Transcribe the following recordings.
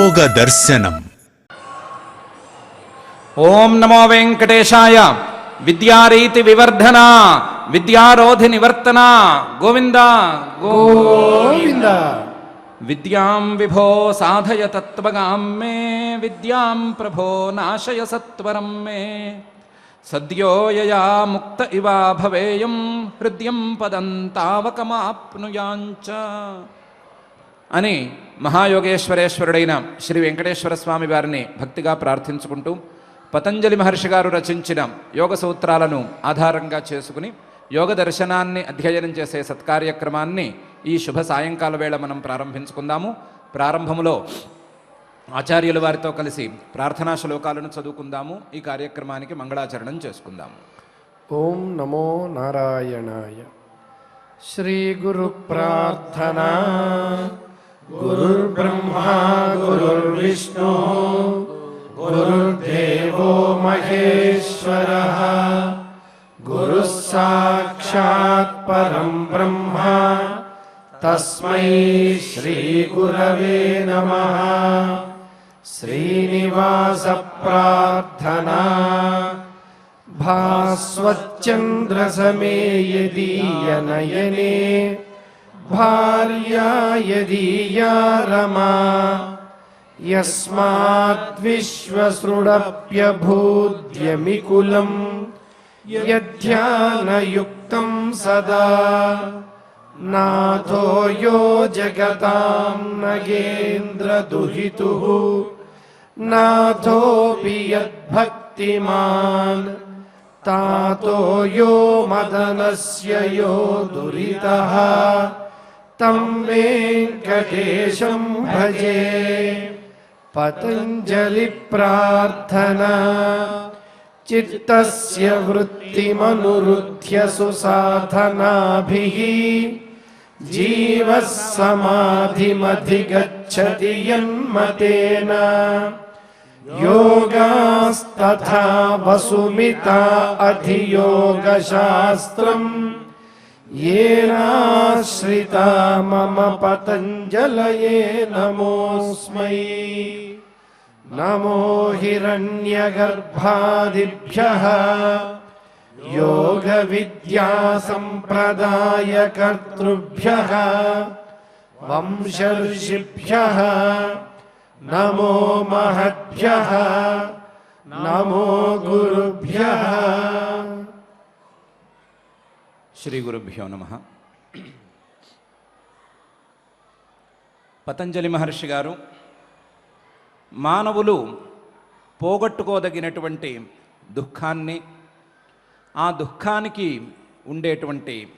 యోగ దర్శనం. ఓం నమో వెంకటేశాయ. విద్యారీతి వివర్ధన, విద్యారోధి నివర్తన. గోవింద గోవింద. విద్యాం విభో సాధయ తత్వగాం మే, విద్యాం ప్రభో నాశయ సత్వరం మే. సద్యో యయా ముక్త ఇవా భవేయం, హృద్యం పదం తావకమాప్నుయాంచ అని మహాయోగేశ్వరేశ్వరుడైన శ్రీ వెంకటేశ్వర స్వామి వారిని భక్తిగా ప్రార్థించుకుంటూ పతంజలి మహర్షి గారు రచించిన యోగ సూత్రాలను ఆధారంగా చేసుకుని యోగ దర్శనాన్ని అధ్యయనం చేసే సత్కార్యక్రమాన్ని ఈ శుభ సాయంకాల వేళ మనం ప్రారంభించుకుందాము. ప్రారంభములో ఆచార్యుల వారితో కలిసి ప్రార్థనా శ్లోకాలను చదువుకుందాము. ఈ కార్యక్రమానికి మంగళాచరణం చేసుకుందాము. ఓం నమో నారాయణాయ. శ్రీ గురు ప్రార్థనా. గురుర్బ్రహ్మా గురుర్విష్ణు గురుర్దేవో మహేశ్వరః. గురుః సాక్షాత్ పరం బ్రహ్మ తస్మై శ్రీ గురవే నమః. శ్రీనివాస ప్రార్థనా. భాస్వచ్చంద్ర సమే యదీయనయనే, భార్యా యదీయా రమా. యస్మాద్విశ్వసృడప్యభూద్యమికులం యధ్యానయుక్తం సదా. నాథో యో జగతాం నగేంద్రదుహితుః, నాథోపి యద్భక్తిమాన్. తాతో యో మదనస్య యో దురితః, తం వెంకటేశం భజే. పతంజలి ప్రార్థనా. చిత్తస్య వృత్తిమనురుధ్య సుసాధనాభిః, జీవః సమాధిమధిగచ్చతి యన్మతేన. యోగాస్తథా వసుమితా అధియోగశాస్త్రం, येनाश्रिता मम पतञ्जलये नमोऽस्मै. नमो हिरण्यगर्भादिभ्यः योगविद्यासम्प्रदायकर्तृभ्यः वंशर्षिभ्यः नमो महद्भ्यः. नमो गुरुभ्यः. శ్రీ గురుభ్యో నమః. పతంజలి మహర్షి గారు మానవులు పోగొట్టుకోదగినటువంటి దుఃఖాన్ని, ఆ దుఃఖానికి ఉండేటువంటి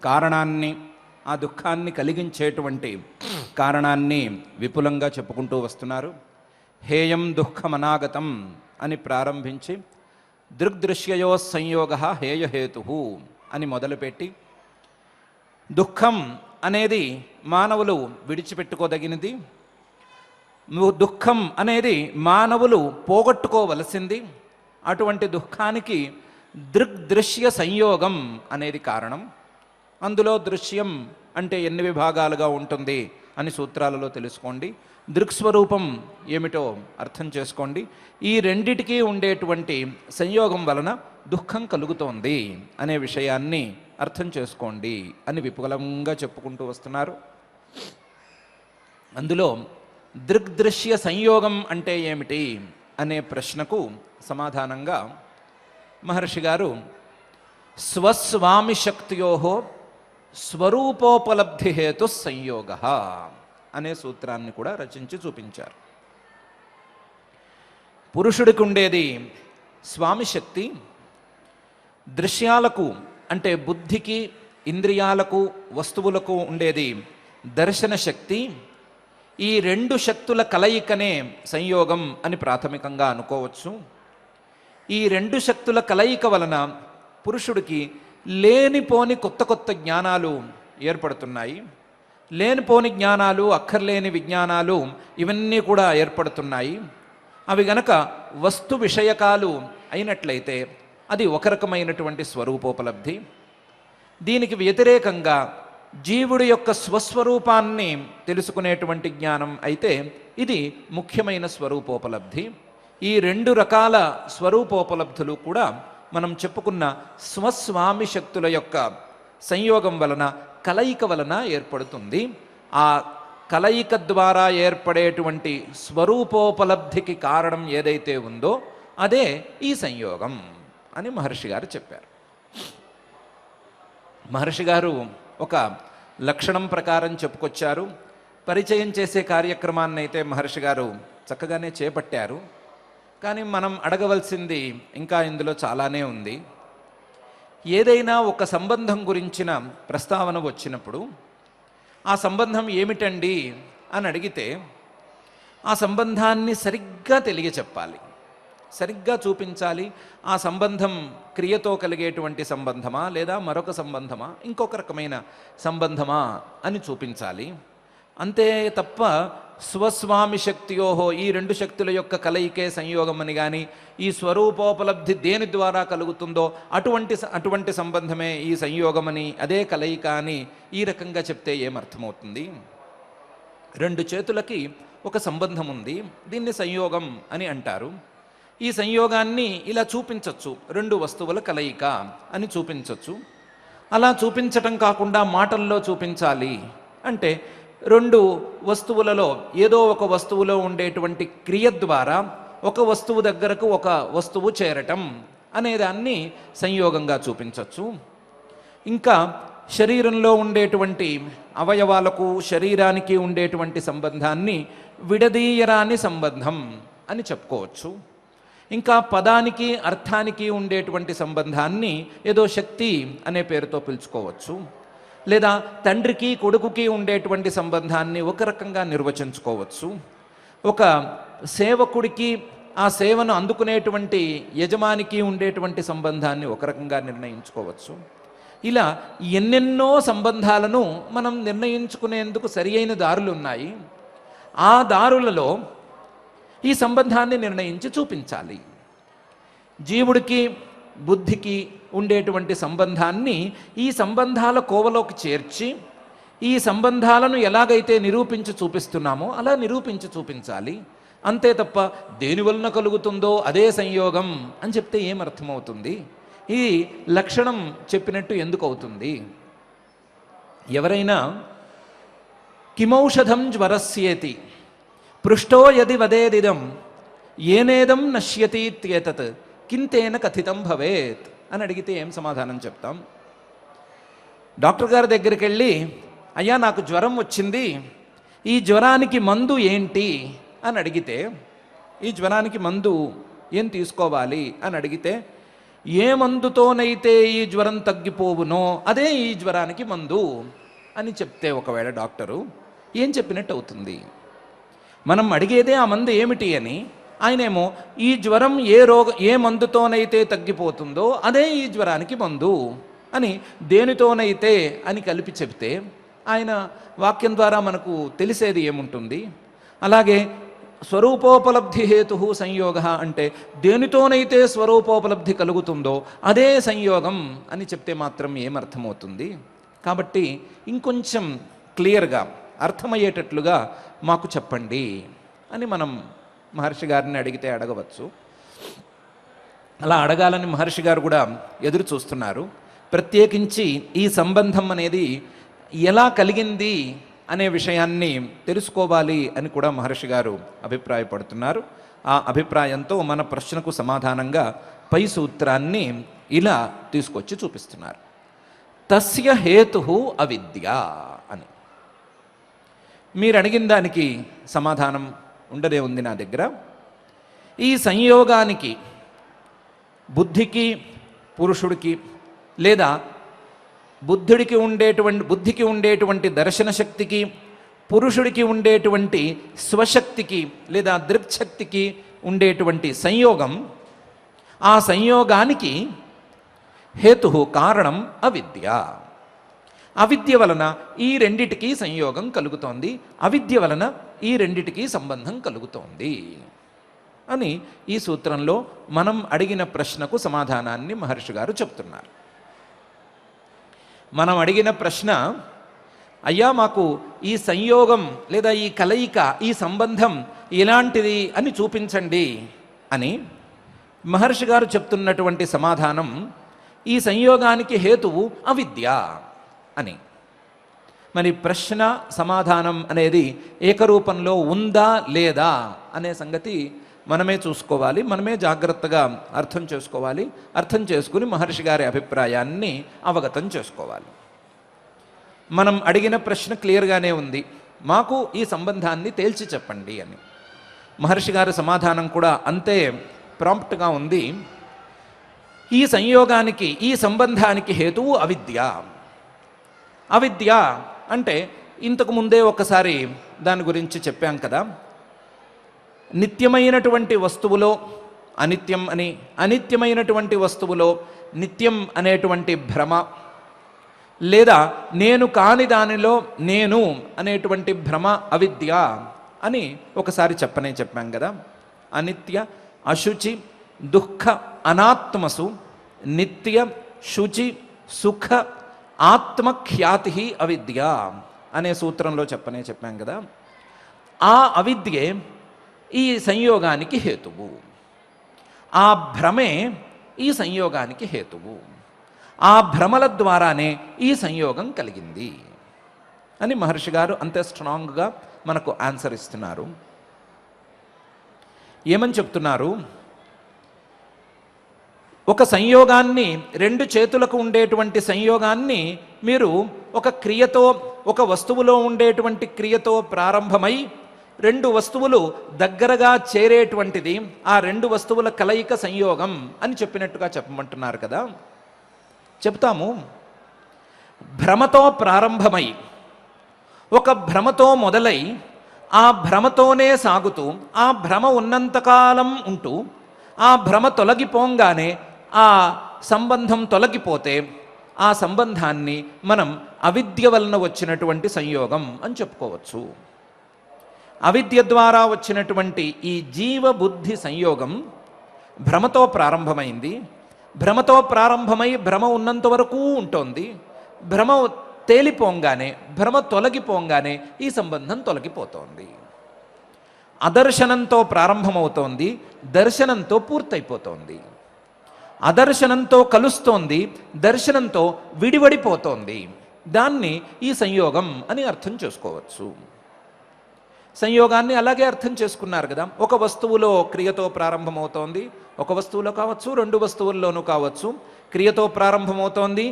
కారణాన్ని, ఆ దుఃఖాన్ని కలిగించేటువంటి కారణాన్ని విపులంగా చెప్పుకుంటూ వస్తున్నారు. హేయం దుఃఖమనాగతం అని ప్రారంభించి దృగ్దృశ్యయో సంయోగ హేయహేతు అని మొదలుపెట్టి, దుఃఖం అనేది మానవులు విడిచిపెట్టుకోదగినది, దుఃఖం అనేది మానవులు పోగొట్టుకోవలసింది. అటువంటి దుఃఖానికి దృగ్దృశ్య సంయోగం అనేది కారణం. అందులో దృశ్యం అంటే ఎన్ని విభాగాలుగా ఉంటుంది అని సూత్రాలలో తెలుసుకోండి. దృక్స్వరూపం ఏమిటో అర్థం చేసుకోండి. ఈ రెండిటికీ ఉండేటువంటి సంయోగం వలన దుఃఖం కలుగుతోంది అనే విషయాన్ని అర్థం చేసుకోండి అని విపులంగా చెప్పుకుంటూ వస్తున్నారు. అందులో దృగ్దృశ్య సంయోగం అంటే ఏమిటి అనే ప్రశ్నకు సమాధానంగా మహర్షి గారు స్వస్వామి శక్తియో స్వరూపోపలబ్ధి హేతు సంయోగ అనే సూత్రాన్ని కూడా రచించి చూపించారు. పురుషుడికి ఉండేది స్వామి శక్తి, దృశ్యాలకు అంటే బుద్ధికి, ఇంద్రియాలకు, వస్తువులకు ఉండేది దర్శన శక్తి. ఈ రెండు శక్తుల కలయికనే సంయోగం అని ప్రాథమికంగా అనుకోవచ్చు. ఈ రెండు శక్తుల కలయిక వలన పురుషుడికి లేనిపోని కొత్త కొత్త జ్ఞానాలు ఏర్పడుతున్నాయి. లేనిపోని జ్ఞానాలు, అక్కర్లేని విజ్ఞానాలు ఇవన్నీ కూడా ఏర్పడుతున్నాయి. అవి గనక వస్తు విషయకాలు అయినట్లయితే అది ఒక రకమైనటువంటి స్వరూపోపలబ్ధి. దీనికి వ్యతిరేకంగా జీవుడి యొక్క స్వస్వరూపాన్ని తెలుసుకునేటువంటి జ్ఞానం అయితే ఇది ముఖ్యమైన స్వరూపోపలబ్ధి. ఈ రెండు రకాల స్వరూపోపలబ్ధులు కూడా మనం చెప్పుకున్న స్వస్వామి శక్తుల యొక్క సంయోగం వలన, కలయిక వలన ఏర్పడుతుంది. ఆ కలయిక ద్వారా ఏర్పడేటువంటి స్వరూపోపలబ్ధికి కారణం ఏదైతే ఉందో అదే ఈ సంయోగం అని మహర్షి గారు చెప్పారు. మహర్షి గారు ఒక లక్షణం ప్రకారం చెప్పుకొచ్చారు. పరిచయం చేసే కార్యక్రమాన్ని అయితే మహర్షి గారు చక్కగానే చేపట్టారు. కానీ మనం అడగవలసింది ఇంకా ఇందులో చాలానే ఉంది. ఏదైనా ఒక సంబంధం గురించిన ప్రస్తావన వచ్చినప్పుడు ఆ సంబంధం ఏమిటండి అని అడిగితే ఆ సంబంధాన్ని సరిగ్గా తెలియచెప్పాలి, సరిగ్గా చూపించాలి. ఆ సంబంధం క్రియతో కలిగేటువంటి సంబంధమా, లేదా మరొక సంబంధమా, ఇంకొక రకమైన సంబంధమా అని చూపించాలి. అంతే తప్ప స్వస్వామి శక్తియోహో, ఈ రెండు శక్తుల యొక్క కలయికే సంయోగం అని కానీ, ఈ స్వరూపోపలబ్ధి దేని ద్వారా కలుగుతుందో అటువంటి సంబంధమే ఈ సంయోగమని, అదే కలయిక అని ఈ రకంగా చెప్తే ఏమర్థమవుతుంది? రెండు చేతులకి ఒక సంబంధం ఉంది, దీన్ని సంయోగం అని అంటారు. ఈ సంయోగాన్ని ఇలా చూపించవచ్చు, రెండు వస్తువుల కలయిక అని చూపించవచ్చు. అలా చూపించటం కాకుండా మాటల్లో చూపించాలి అంటే రెండు వస్తువులలో ఏదో ఒక వస్తువులో ఉండేటువంటి క్రియ ద్వారా ఒక వస్తువు దగ్గరకు ఒక వస్తువు చేరటం అనేదాన్ని సంయోగంగా చూపించవచ్చు. ఇంకా శరీరంలో ఉండేటువంటి అవయవాలకు, శరీరానికి ఉండేటువంటి సంబంధాన్ని విడదీయరాని సంబంధం అని చెప్పుకోవచ్చు. ఇంకా పదానికి, అర్థానికి ఉండేటువంటి సంబంధాన్ని ఏదో శక్తి అనే పేరుతో పిలుచుకోవచ్చు. లేదా తండ్రికి కొడుకుకి ఉండేటువంటి సంబంధాన్ని ఒక రకంగా నిర్వచించుకోవచ్చు. ఒక సేవకుడికి ఆ సేవను అందుకునేటువంటి యజమానికి ఉండేటువంటి సంబంధాన్ని ఒక రకంగా నిర్ణయించుకోవచ్చు. ఇలా ఎన్నెన్నో సంబంధాలను మనం నిర్ణయించుకునేందుకు సరి అయిన దారులు ఉన్నాయి. ఆ దారులలో ఈ సంబంధాన్ని నిర్ణయించి చూపించాలి. జీవుడికి బుద్ధికి ఉండేటువంటి సంబంధాన్ని ఈ సంబంధాల కోవలోకి చేర్చి ఈ సంబంధాలను ఎలాగైతే నిరూపించి చూపిస్తున్నామో అలా నిరూపించి చూపించాలి. అంతే తప్ప దేనివలన కలుగుతుందో అదే సంయోగం అని చెప్తే ఏమర్థమవుతుంది? ఈ లక్షణం చెప్పినట్టు ఎందుకు అవుతుంది? ఎవరైనా కిమౌషధం జ్వరస్యేతి పృష్టో యది వదేదిదం ఏనేదం నశ్యతీత్యేతత్ కింతేన కథితం భవేత్ అని అడిగితే ఏం సమాధానం చెప్తాం? డాక్టర్ గారి దగ్గరికి వెళ్ళి, అయ్యా నాకు జ్వరం వచ్చింది, ఈ జ్వరానికి మందు ఏంటి అని అడిగితే, ఈ జ్వరానికి మందు ఏం తీసుకోవాలి అని అడిగితే, ఏ మందుతోనైతే ఈ జ్వరం తగ్గిపోవునో అదే ఈ జ్వరానికి మందు అని చెప్తే ఒకవేళ డాక్టరు ఏం చెప్పినట్టు అవుతుంది? మనం అడిగేదే ఆ మందు ఏమిటి అని, ఆయనేమో ఈ జ్వరం ఏ మందుతోనైతే తగ్గిపోతుందో అదే ఈ జ్వరానికి మందు అని దేనితోనైతే అని కలిపి చెప్తే ఆయన వాక్యం ద్వారా మనకు తెలిసేది ఏముంటుంది? అలాగే స్వరూపోపలబ్ధి హేతు సంయోగ అంటే దేనితోనైతే స్వరూపోపలబ్ధి కలుగుతుందో అదే సంయోగం అని చెప్తే మాత్రం ఏమర్థమవుతుంది? కాబట్టి ఇంకొంచెం క్లియర్గా అర్థమయ్యేటట్లుగా మాకు చెప్పండి అని మనం మహర్షి గారిని అడిగితే అడగవచ్చు. అలా అడగాలని మహర్షి గారు కూడా ఎదురు చూస్తున్నారు. ప్రత్యేకించి ఈ సంబంధం అనేది ఎలా కలిగింది అనే విషయాన్ని తెలుసుకోవాలి అని కూడా మహర్షి గారు అభిప్రాయపడుతున్నారు. ఆ అభిప్రాయంతో మన ప్రశ్నకు సమాధానంగా పై సూత్రాన్ని ఇలా తీసుకొచ్చి చూపిస్తున్నారు. తస్య హేతు అవిద్య అని. మీరు అడిగిన దానికి సమాధానం ఉండదే ఉంది నా దగ్గర. ఈ సంయోగానికి బుద్ధికి పురుషుడికి లేదా బుద్ధికి ఉండేటువంటి దర్శన శక్తికి, పురుషుడికి ఉండేటువంటి స్వశక్తికి లేదా దృక్శక్తికి ఉండేటువంటి సంయోగం, ఆ సంయోగానికి హేతు కారణం అవిద్య. అవిద్య వలన ఈ రెండిటికి సంయోగం కలుగుతోంది, అవిద్య వలన ఈ రెండిటికి సంబంధం కలుగుతోంది అని ఈ సూత్రంలో మనం అడిగిన ప్రశ్నకు సమాధానాన్ని మహర్షి గారు చెప్తున్నారు. మనం అడిగిన ప్రశ్న అయ్యా మాకు ఈ సంయోగం లేదా ఈ కలయిక, ఈ సంబంధం ఇలాంటిది అని చూపించండి అని మహర్షి గారు చెప్తున్నటువంటి సమాధానం, ఈ సంయోగానికి హేతువు అవిద్య అని. మరి ప్రశ్న సమాధానం అనేది ఏకరూపంలో ఉందా లేదా అనే సంగతి మనమే చూసుకోవాలి, మనమే జాగ్రత్తగా అర్థం చేసుకోవాలి. అర్థం చేసుకుని మహర్షి గారి అభిప్రాయాన్ని అవగతం చేసుకోవాలి. మనం అడిగిన ప్రశ్న క్లియర్గానే ఉంది, మాకు ఈ సంబంధాన్ని తేల్చి చెప్పండి అని. మహర్షి గారి సమాధానం కూడా అంతే ప్రాంప్ట్గా ఉంది. ఈ సంయోగానికి, ఈ సంబంధానికి హేతువు అవిద్య. అవిద్య అంటే ఇంతకు ముందే ఒకసారి దాని గురించి చెప్పాం కదా. నిత్యమైనటువంటి వస్తువులో అనిత్యం అని, అనిత్యమైనటువంటి వస్తువులో నిత్యం అనేటువంటి భ్రమ, లేదా నేను కాని దానిలో నేను అనేటువంటి భ్రమ అవిద్య అని ఒకసారి చెప్పాం కదా. అనిత్య, అశుచి, దుఃఖ, అనాత్మసు నిత్య, శుచి, సుఖ, ఆత్మఖ్యాతి అవిద్య అనే సూత్రంలో చెప్పాం కదా. ఆ అవిద్యే ఈ సంయోగానికి హేతువు. ఆ భ్రమే ఈ సంయోగానికి హేతువు. ఆ భ్రమల ద్వారానే ఈ సంయోగం కలిగింది అని మహర్షి గారు అంతే స్ట్రాంగ్గా మనకు ఆన్సర్ ఇస్తున్నారు. ఏమని చెప్తున్నారు? ఒక సంయోగాన్ని, రెండు చేతులకు ఉండేటువంటి సంయోగాన్ని మీరు ఒక క్రియతో, ఒక వస్తువులో ఉండేటువంటి క్రియతో ప్రారంభమై రెండు వస్తువులు దగ్గరగా చేరేటువంటిది ఆ రెండు వస్తువుల కలయిక సంయోగం అని చెప్పినట్టుగా చెప్పమంటున్నారు కదా. చెప్తాము. భ్రమతో ప్రారంభమై, ఒక భ్రమతో మొదలై, ఆ భ్రమతోనే సాగుతూ, ఆ భ్రమ ఉన్నంతకాలం ఉంటూ, ఆ భ్రమ తొలగిపోగానే ఆ సంబంధం తొలగిపోతే ఆ సంబంధాన్ని మనం అవిద్య వలన వచ్చినటువంటి సంయోగం అని చెప్పుకోవచ్చు. అవిద్య ద్వారా వచ్చినటువంటి ఈ జీవబుద్ధి సంయోగం భ్రమతో ప్రారంభమైంది. భ్రమతో ప్రారంభమై భ్రమ ఉన్నంత వరకు ఉంటుంది. భ్రమ తేలిపోంగానే, భ్రమ తొలగిపోంగానే ఈ సంబంధం తొలగిపోతోంది. అదర్శనంతో ప్రారంభమవుతోంది, దర్శనంతో పూర్తయిపోతోంది. అదర్శనంతో కలుస్తోంది, దర్శనంతో విడివడిపోతోంది. దాన్ని ఈ సంయోగం అని అర్థం చేసుకోవచ్చు. సంయోగాన్ని అలాగే అర్థం చేసుకున్నారు కదా. ఒక వస్తువులో క్రియతో ప్రారంభమవుతోంది, ఒక వస్తువులో కావచ్చు, రెండు వస్తువుల్లోనూ కావచ్చు. క్రియతో ప్రారంభమవుతోంది,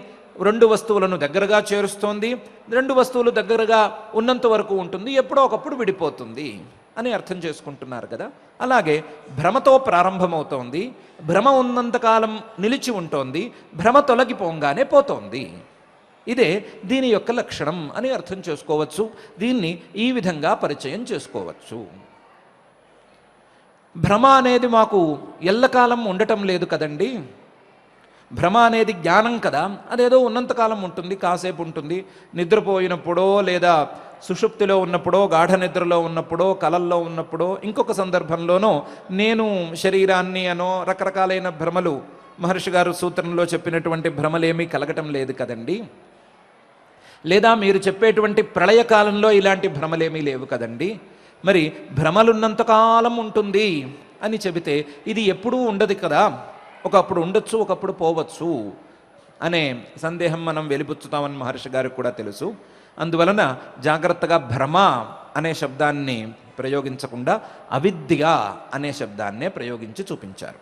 రెండు వస్తువులను దగ్గరగా చేరుస్తోంది, రెండు వస్తువులు దగ్గరగా ఉన్నంత వరకు ఉంటుంది, ఎప్పుడో ఒకప్పుడు విడిపోతుంది అని అర్థం చేసుకుంటున్నారు కదా. అలాగే భ్రమతో ప్రారంభమవుతోంది, భ్రమ ఉన్నంతకాలం నిలిచి ఉంటోంది, భ్రమ తొలగిపోగానే పోతోంది. ఇదే దీని యొక్క లక్షణం అని అర్థం చేసుకోవచ్చు. దీన్ని ఈ విధంగా పరిచయం చేసుకోవచ్చు. భ్రమ అనేది మాకు ఎల్లకాలం ఉండటం లేదు కదండి. భ్రమ అనేది జ్ఞానం కదా, అదేదో ఉన్నంతకాలం ఉంటుంది, కాసేపు ఉంటుంది. నిద్రపోయినప్పుడో, లేదా సుషుప్తిలో ఉన్నప్పుడో, గాఢ నిద్రలో ఉన్నప్పుడో, కలల్లో ఉన్నప్పుడో, ఇంకొక సందర్భంలోనో నేను శరీరాన్ని అనో రకరకాలైన భ్రమలు, మహర్షి గారు సూత్రంలో చెప్పినటువంటి భ్రమలేమీ కలగటం లేదు కదండి. లేదా మీరు చెప్పేటువంటి ప్రళయకాలంలో ఇలాంటి భ్రమలేమీ లేవు కదండి. మరి భ్రమలున్నంతకాలం ఉంటుంది అని చెబితే ఇది ఎప్పుడూ ఉండదు కదా. ఒకప్పుడు ఉండొచ్చు, ఒకప్పుడు పోవచ్చు అనే సందేహం మనం వెలిపుచ్చుతామని మహర్షి గారికి కూడా తెలుసు. అందువలన జాగ్రత్తగా భ్రమ అనే శబ్దాన్ని ప్రయోగించకుండా అవిద్య అనే శబ్దాన్నే ప్రయోగించి చూపించారు.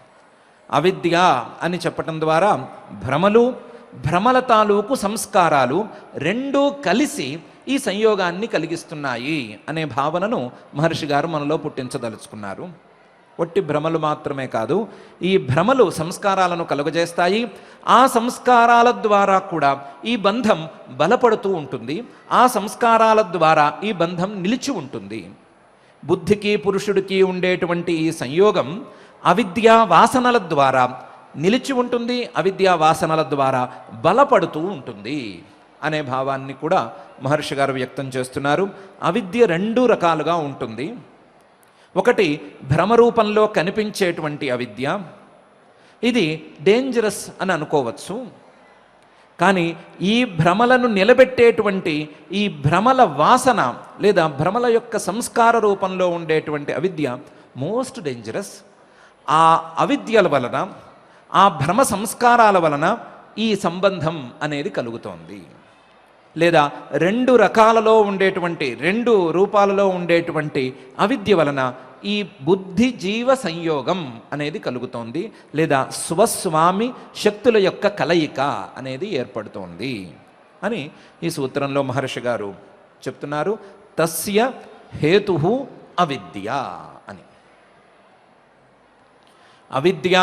అవిద్య అని చెప్పటం ద్వారా భ్రమలు, భ్రమల తాలూకు సంస్కారాలు రెండూ కలిసి ఈ సంయోగాన్ని కలిగిస్తున్నాయి అనే భావనను మహర్షి గారు మనలో పుట్టించదలుచుకున్నారు. ఒట్టి భ్రమలు మాత్రమే కాదు, ఈ భ్రమలు సంస్కారాలను కలుగజేస్తాయి. ఆ సంస్కారాల ద్వారా కూడా ఈ బంధం బలపడుతూ ఉంటుంది. ఆ సంస్కారాల ద్వారా ఈ బంధం నిలిచి ఉంటుంది. బుద్ధికి పురుషుడికి ఉండేటువంటి ఈ సంయోగం అవిద్యా వాసనల ద్వారా నిలిచి ఉంటుంది, అవిద్యా వాసనల ద్వారా బలపడుతూ ఉంటుంది అనే భావాన్ని కూడా మహర్షి గారు వ్యక్తం చేస్తున్నారు. అవిద్య రెండు రకాలుగా ఉంటుంది. ఒకటి భ్రమరూపంలో కనిపించేటువంటి అవిద్య, ఇది డేంజరస్ అని అనుకోవచ్చు. కానీ ఈ భ్రమలను నిలబెట్టేటువంటి ఈ భ్రమల వాసన లేదా భ్రమల యొక్క సంస్కార రూపంలో ఉండేటువంటి అవిద్య మోస్ట్ డేంజరస్. ఆ అవిద్యల వలన, ఆ భ్రమ సంస్కారాల వలన ఈ సంబంధం అనేది కలుగుతోంది. లేదా రెండు రకాలలో ఉండేటువంటి, రెండు రూపాలలో ఉండేటువంటి అవిద్య వలన ఈ బుద్ధి జీవ సంయోగం అనేది కలుగుతోంది. లేదా స్వస్వామి శక్తుల యొక్క కలయిక అనేది ఏర్పడుతోంది అని ఈ సూత్రంలో మహర్షి గారు చెప్తున్నారు. తస్య హేతు అవిద్య అని. అవిద్య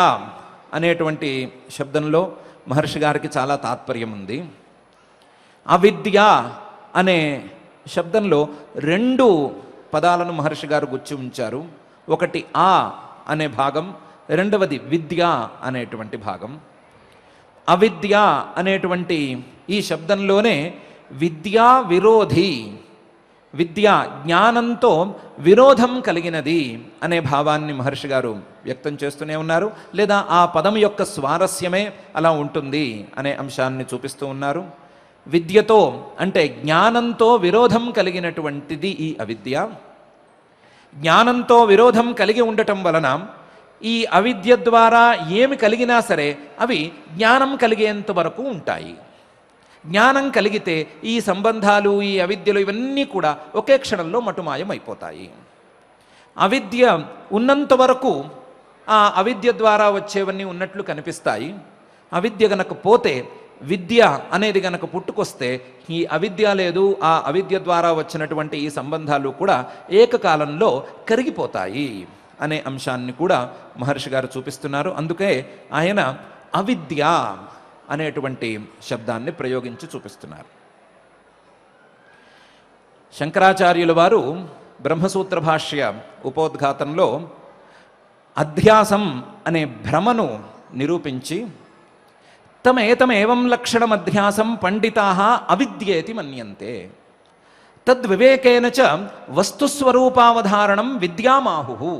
అనేటువంటి శబ్దంలో మహర్షి గారికి చాలా తాత్పర్యం ఉంది. అవిద్య అనే శబ్దంలో రెండు పదాలను మహర్షి గారు గుచ్చి ఉంచారు. ఒకటి ఆ అనే భాగం, రెండవది విద్య అనేటువంటి భాగం. అవిద్య అనేటువంటి ఈ శబ్దంలోనే విద్యా విరోధి, విద్య జ్ఞానంతో విరోధం కలిగినది అనే భావాన్ని మహర్షి గారు వ్యక్తం చేస్తూనే ఉన్నారు. లేదా ఆ పదం యొక్క స్వారస్యమే అలా ఉంటుంది అనే అంశాన్ని చూపిస్తూ ఉన్నారు. విద్యతో అంటే జ్ఞానంతో విరోధం కలిగినటువంటిది ఈ అవిద్య. జ్ఞానంతో విరోధం కలిగి ఉండటం వలన ఈ అవిద్య ద్వారా ఏమి కలిగినా సరే అవి జ్ఞానం కలిగేంత వరకు ఉంటాయి. జ్ఞానం కలిగితే ఈ సంబంధాలు, ఈ అవిద్యలు ఇవన్నీ కూడా ఒకే క్షణంలో మటుమాయం అయిపోతాయి. అవిద్య ఉన్నంత వరకు ఆ అవిద్య ద్వారా వచ్చేవన్నీ ఉన్నట్లు కనిపిస్తాయి. అవిద్య గనక పోతే, విద్య అనేది గనక పుట్టుకొస్తే ఈ అవిద్య లేదు, ఆ అవిద్య ద్వారా వచ్చినటువంటి ఈ సంబంధాలు కూడా ఏకకాలంలో కరిగిపోతాయి అనే అంశాన్ని కూడా మహర్షి గారు చూపిస్తున్నారు. అందుకే ఆయన అవిద్య అనేటువంటి శబ్దాన్ని ప్రయోగించి చూపిస్తున్నారు. శంకరాచార్యుల వారు బ్రహ్మసూత్ర భాష్య ఉపోద్ఘాతంలో అధ్యాసం అనే భ్రమను నిరూపించి తమేతమేవం లక్షణం అధ్యాసం పండితాః అవిద్యేతి మన్యంతే తద్వివేకేన చ వస్తుస్వరూపావధారణం విద్యామాహు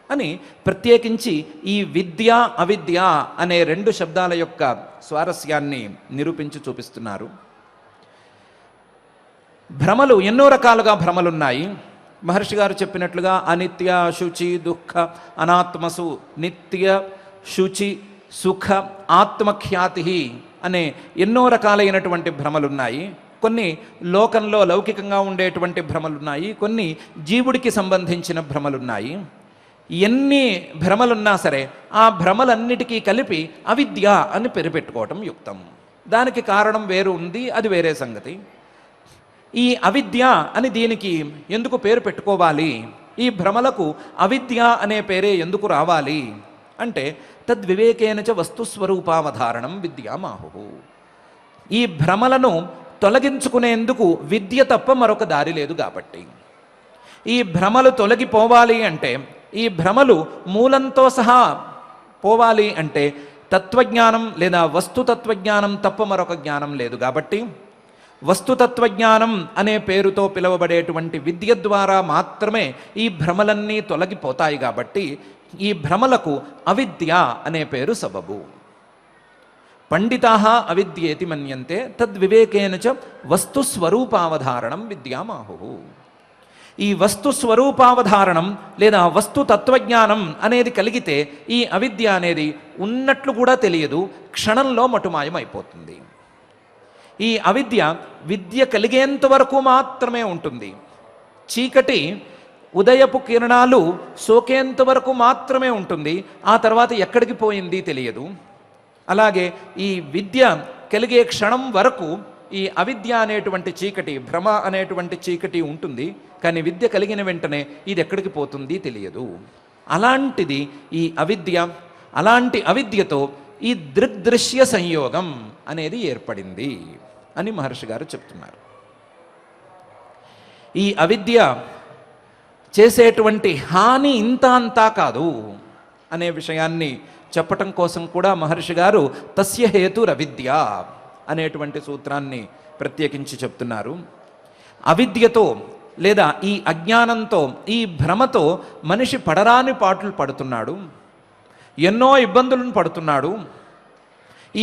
అని ప్రత్యేకించి ఈ విద్య అవిద్య అనే రెండు శబ్దాల యొక్క స్వారస్యాన్ని నిరూపించి చూపిస్తున్నారు. భ్రమలు ఎన్నో రకాలుగా భ్రమలున్నాయి. మహర్షి గారు చెప్పినట్లుగా అనిత్య, శుచి, దుఃఖ, అనాత్మసు, నిత్య, శుచి, సుఖ, ఆత్మఖ్యాతి అనే ఎన్నో రకాలైనటువంటి భ్రమలున్నాయి. కొన్ని లోకంలో లౌకికంగా ఉండేటువంటి భ్రమలున్నాయి, కొన్ని జీవుడికి సంబంధించిన భ్రమలున్నాయి. ఎన్ని భ్రమలున్నా సరే ఆ భ్రమలన్నిటికీ కలిపి అవిద్య అని పేరు పెట్టుకోవటం యుక్తం. దానికి కారణం వేరు ఉంది, అది వేరే సంగతి. ఈ అవిద్య అని దీనికి ఎందుకు పేరు పెట్టుకోవాలి, ఈ భ్రమలకు అవిద్య అనే పేరే ఎందుకు రావాలి అంటే తద్వివేకేన చ వస్తుస్వరూపావధారణం విద్యామాహు. ఈ భ్రమలను తొలగించుకునేందుకు విద్య తప్ప మరొక దారి లేదు కాబట్టి. ఈ భ్రమలు తొలగిపోవాలి అంటే, ఈ భ్రమలు మూలంతో సహా పోవాలి అంటే తత్వజ్ఞానం లేదా వస్తుతత్వజ్ఞానం తప్ప మరొక జ్ఞానం లేదు కాబట్టి వస్తుతత్వజ్ఞానం అనే పేరుతో పిలువబడేటువంటి విద్య ద్వారా మాత్రమే ఈ భ్రమలన్నీ తొలగిపోతాయి. కాబట్టి ఈ భ్రమలకు అవిద్య అనే పేరు సబబు. పండితాః అవిద్యేతి మన్యంతే తద్వివేకేన చ వస్తుస్వరూపావధారణం విద్యామాహు. ఈ వస్తుస్వరూపావధారణం లేదా వస్తు తత్వజ్ఞానం అనేది కలిగితే ఈ అవిద్య అనేది ఉన్నట్లు కూడా తెలియదు, క్షణంలో మటుమాయం అయిపోతుంది. ఈ అవిద్య విద్య కలిగేంత వరకు మాత్రమే ఉంటుంది. చీకటి ఉదయపు కిరణాలు సోకేంత వరకు మాత్రమే ఉంటుంది, ఆ తర్వాత ఎక్కడికి పోయింది తెలియదు. అలాగే ఈ విద్య కలిగే క్షణం వరకు ఈ అవిద్య అనేటువంటి చీకటి, భ్రమ అనేటువంటి చీకటి ఉంటుంది, కానీ విద్య కలిగిన వెంటనే ఇది ఎక్కడికి పోతుంది తెలియదు. అలాంటిది ఈ అవిద్య. అలాంటి అవిద్యతో ఈ దృగ్దృశ్య సంయోగం అనేది ఏర్పడింది అని మహర్షి గారు చెప్తున్నారు. ఈ అవిద్య చేసేటువంటి హాని ఇంత అంతా కాదు అనే విషయాన్ని చెప్పటం కోసం కూడా మహర్షి గారు తస్య హేతురవిద్య అనేటువంటి సూత్రాన్ని ప్రత్యేకించి చెప్తున్నారు. అవిద్యతో లేదా ఈ అజ్ఞానంతో, ఈ భ్రమతో మనిషి పడరాని పాటలు పడుతున్నాడు, ఎన్నో ఇబ్బందులను పడుతున్నాడు.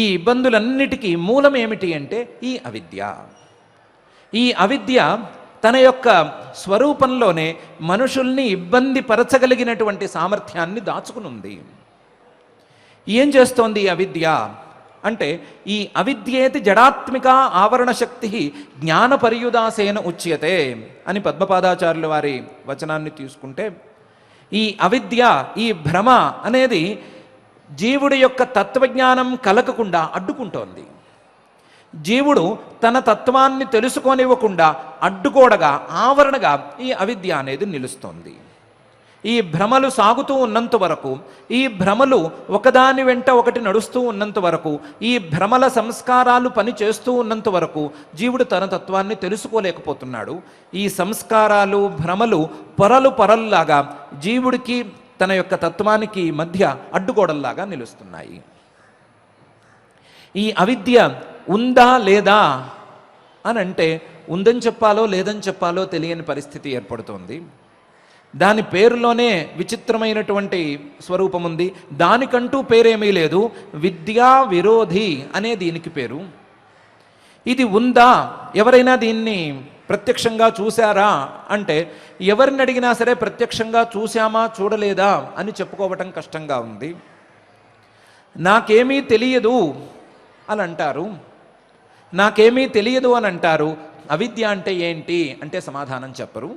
ఈ ఇబ్బందులన్నిటికీ మూలం ఏమిటి అంటే ఈ అవిద్య. ఈ అవిద్య తన యొక్క స్వరూపంలోనే మనుషుల్ని ఇబ్బంది పరచగలిగినటువంటి సామర్థ్యాన్ని దాచుకునుంది. ఏం చేస్తోంది ఈ అవిద్య అంటే, ఈ అవిద్యేతి జడాత్మిక ఆవరణశక్తి జ్ఞానపర్యుదాసేన ఉచ్యతే అని పద్మపాదాచార్యుల వారి వచనాన్ని తీసుకుంటే, ఈ అవిద్య, ఈ భ్రమ అనేది జీవుడి యొక్క తత్వజ్ఞానం కలగకుండా అడ్డుకుంటోంది. జీవుడు తన తత్వాన్ని తెలుసుకోనివ్వకుండా అడ్డుగోడగా, ఆవరణగా ఈ అవిద్య అనేది నిలుస్తోంది. ఈ భ్రమలు సాగుతూ ఉన్నంత వరకు, ఈ భ్రమలు ఒకదాని వెంట ఒకటి నడుస్తూ ఉన్నంత వరకు, ఈ భ్రమల సంస్కారాలు పని చేస్తూ ఉన్నంత వరకు జీవుడు తన తత్వాన్ని తెలుసుకోలేకపోతున్నాడు. ఈ సంస్కారాలు, భ్రమలు పొరలులాగా జీవుడికి తన యొక్క తత్వానికి మధ్య అడ్డుగోడల్లాగా నిలుస్తున్నాయి. ఈ అవిద్య ఉందా లేదా అని అంటే, ఉందని చెప్పాలో లేదని చెప్పాలో తెలియని పరిస్థితి ఏర్పడుతోంది. దాని పేరులోనే విచిత్రమైనటువంటి స్వరూపం ఉంది. దానికంటూ పేరేమీ లేదు. విద్యా విరోధి అనే దీనికి పేరు. ఇది ఉందా, ఎవరైనా దీన్ని ప్రత్యక్షంగా చూశారా అంటే, ఎవరిని అడిగినా సరే ప్రత్యక్షంగా చూశామా చూడలేదా అని చెప్పుకోవటం కష్టంగా ఉంది. నాకేమీ తెలియదు అని అంటారు. నాకేమీ తెలియదు అని అంటారు. అవిద్య అంటే ఏంటి అంటే సమాధానం చెప్పరు.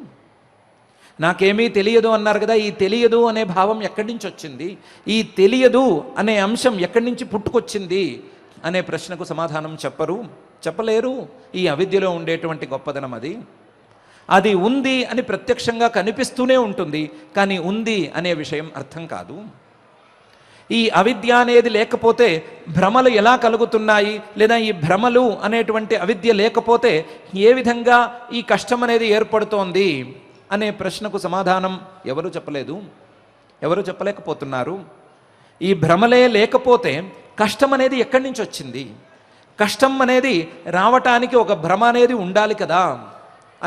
నాకేమీ తెలియదు అన్నారు కదా, ఈ తెలియదు అనే భావం ఎక్కడి నుంచి వచ్చింది, ఈ తెలియదు అనే అంశం ఎక్కడి నుంచి పుట్టుకొచ్చింది అనే ప్రశ్నకు సమాధానం చెప్పలేరు. ఈ అవిద్యలో ఉండేటువంటి గొప్పదనం అది. అది ఉంది అని ప్రత్యక్షంగా కనిపిస్తూనే ఉంటుంది, కానీ ఉంది అనే విషయం అర్థం కాదు. ఈ అవిద్య అనేది లేకపోతే భ్రమలు ఎలా కలుగుతున్నాయి, లేదా ఈ భ్రమలు అనేటువంటి అవిద్య లేకపోతే ఏ విధంగా ఈ కష్టం అనేది ఏర్పడుతోంది అనే ప్రశ్నకు సమాధానం ఎవరు చెప్పలేదు, ఎవరు చెప్పలేకపోతున్నారు. ఈ భ్రమలే లేకపోతే కష్టం అనేది ఎక్కడి నుంచి వచ్చింది, కష్టం అనేది రావటానికి ఒక భ్రమ అనేది ఉండాలి కదా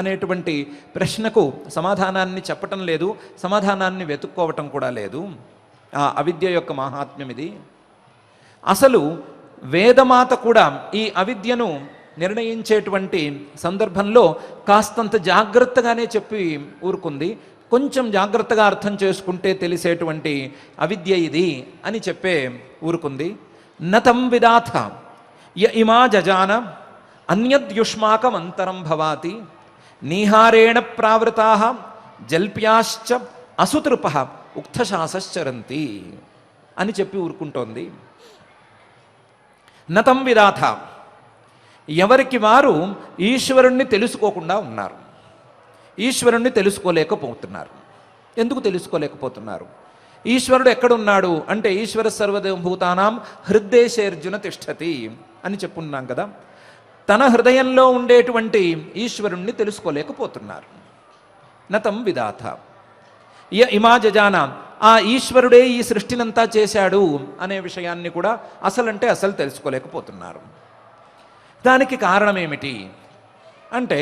అనేటువంటి ప్రశ్నకు సమాధానాన్ని చెప్పటం లేదు, సమాధానాన్ని వెతుక్కోవటం కూడా లేదు. ఆ అవిద్య యొక్క మహాత్మ్యం ఇది. అసలు వేదమాత కూడా ఈ అవిద్యను నిర్ణయించేటువంటి సందర్భంలో కాస్తంత జాగ్రత్తగానే చెప్పి ఊరుకుంది. కొంచెం జాగ్రత్తగా అర్థం చేసుకుంటే తెలిసేటువంటి అవిద్య ఇది అని చెప్పే ఊరుకుంది. నతం విదాథ య ఇమా జజాన అన్యద్యుష్మాకం అంతరం భవాతి నీహారేణ ప్రావృతా జల్ప్యాశ్చ అసుతృప ఉక్తశాసశ్చరంతి అని చెప్పి ఊరుకుంటోంది. నతం విదాథ, ఎవరికి వారు ఈశ్వరుణ్ణి తెలుసుకోకుండా ఉన్నారు, ఈశ్వరుణ్ణి తెలుసుకోలేకపోతున్నారు. ఎందుకు తెలుసుకోలేకపోతున్నారు? ఈశ్వరుడు ఎక్కడున్నాడు అంటే, ఈశ్వర సర్వభూతానాం హృద్దేశేర్జున తిష్టతి అని చెప్పున్నాం కదా. తన హృదయంలో ఉండేటువంటి ఈశ్వరుణ్ణి తెలుసుకోలేకపోతున్నారు. నతం విదాథ య ఇమా జజానా, ఆ ఈశ్వరుడే ఈ సృష్టినంతా చేశాడు అనే విషయాన్ని కూడా అసలు తెలుసుకోలేకపోతున్నారు. దానికి కారణం ఏమిటి అంటే,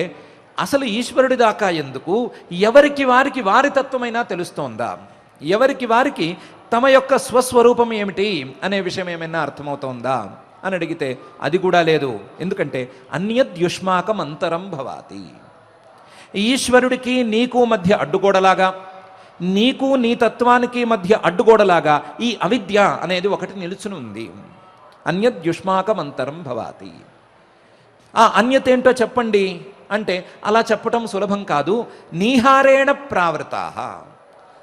అసలు ఈశ్వరుడి దాకా ఎందుకు, ఎవరికి వారికి వారి తత్వమైనా తెలుస్తోందా, ఎవరికి వారికి తమ యొక్క స్వస్వరూపం ఏమిటి అనే విషయం ఏమైనా అర్థమవుతోందా అని అడిగితే అది కూడా లేదు. ఎందుకంటే అన్యద్యుష్మాకం అంతరం భవాతి, ఈశ్వరుడికి నీకు మధ్య అడ్డుగోడలాగా, నీకు నీ తత్వానికి మధ్య అడ్డుగోడలాగా ఈ అవిద్య అనేది ఒకటి నిలుచుని ఉంది. అన్యద్యుష్మాకం అంతరం భవాతి. ఆ అన్యత ఏంటో చెప్పండి అంటే, అలా చెప్పటం సులభం కాదు. నీహారేణ ప్రావృతా,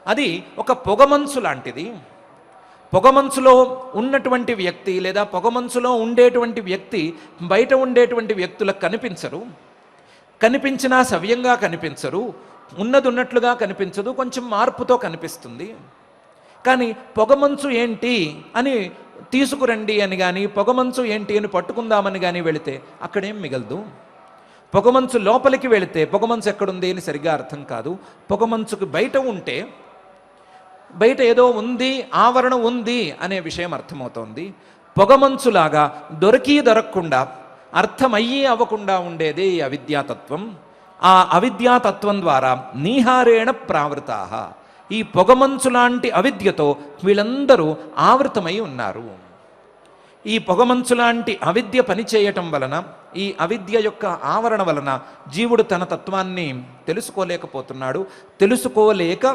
అది ఒక పొగమంచు లాంటిది. పొగమంచులో ఉన్నటువంటి వ్యక్తి లేదా పొగమంచులో ఉండేటువంటి వ్యక్తి బయట ఉండేటువంటి వ్యక్తులకు కనిపించరు, కనిపించినా సవ్యంగా కనిపించరు, ఉన్నది ఉన్నట్లుగా కనిపించదు, కొంచెం మార్పుతో కనిపిస్తుంది. కానీ పొగమంచు ఏంటి అని తీసుకురండి అని కానీ, పొగమంచు ఏంటి అని పట్టుకుందామని కానీ వెళితే అక్కడేం మిగలదు. పొగమంచు లోపలికి వెళితే పొగమంచు ఎక్కడుంది అని సరిగ్గా అర్థం కాదు. పొగమంచుకు బయట ఉంటే బయట ఏదో ఉంది, ఆవరణ ఉంది అనే విషయం అర్థమవుతోంది. పొగమంచులాగా దొరకకుండా, అర్థమయ్యి అవ్వకుండా ఉండేది ఈ అవిద్యాతత్వం. ఆ అవిద్యాతత్వం ద్వారా నీహారేణ ప్రావృతా, ఈ పొగమంచు లాంటి అవిద్యతో వీళ్ళందరూ ఆవృతమై ఉన్నారు. ఈ పొగమంచు లాంటి అవిద్య పనిచేయటం వలన, ఈ అవిద్య యొక్క ఆవరణ వలన జీవుడు తన తత్వాన్ని తెలుసుకోలేకపోతున్నాడు. తెలుసుకోలేక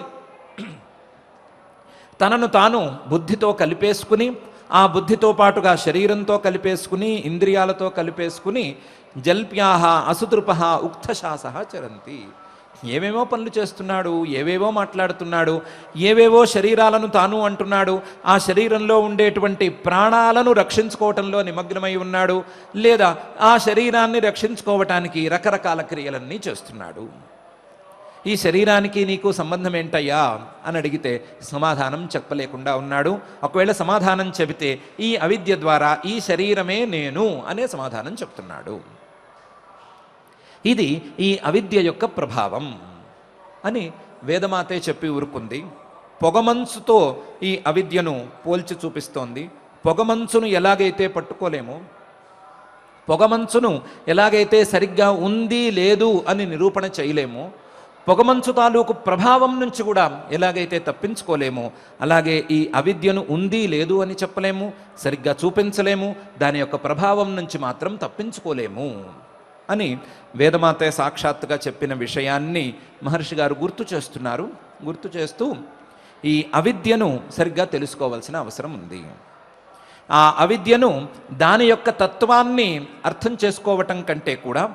తనను తాను బుద్ధితో కలిపేసుకుని, ఆ బుద్ధితో పాటుగా శరీరంతో కలిపేసుకుని, ఇంద్రియాలతో కలిపేసుకుని జల్ప్యాహ అసుతృపః ఉక్తశాసః చరంతి. ఏవేవో పనులు చేస్తున్నాడు, ఏవేవో మాట్లాడుతున్నాడు, ఏవేవో శరీరాలను తాను అంటున్నాడు, ఆ శరీరంలో ఉండేటువంటి ప్రాణాలను రక్షించుకోవటంలో నిమగ్నమై ఉన్నాడు, లేదా ఆ శరీరాన్ని రక్షించుకోవటానికి రకరకాల క్రియలన్నీ చేస్తున్నాడు. ఈ శరీరానికి నీకు సంబంధం ఏంటయ్యా అని అడిగితే సమాధానం చెప్పలేకుండా ఉన్నాడు. ఒకవేళ సమాధానం చెబితే ఈ అవిద్య ద్వారా ఈ శరీరమే నేను అనే సమాధానం చెప్తున్నాడు. ఇది ఈ అవిద్య యొక్క ప్రభావం అని వేదమాతే చెప్పి ఊరుకుంది. పొగమంచుతో ఈ అవిద్యను పోల్చి చూపిస్తోంది. పొగమంచును ఎలాగైతే పట్టుకోలేమో, పొగమంచును ఎలాగైతే సరిగ్గా ఉంది లేదు అని నిరూపణ చేయలేమో, పొగమంచు తాలూకు ప్రభావం నుంచి కూడా ఎలాగైతే తప్పించుకోలేమో, అలాగే ఈ అవిద్యను ఉంది లేదు అని చెప్పలేము, సరిగ్గా చూపించలేము, దాని యొక్క ప్రభావం నుంచి మాత్రం తప్పించుకోలేము అని వేదమాతే సాక్షాత్తుగా చెప్పిన విషయాన్ని మహర్షి గారు గుర్తు చేస్తున్నారు. గుర్తు చేస్తూ ఈ అవిద్యను సరిగ్గా తెలుసుకోవాల్సిన అవసరం ఉంది. ఆ అవిద్యను, దాని యొక్క తత్వాన్ని అర్థం చేసుకోవటం కంటే కూడా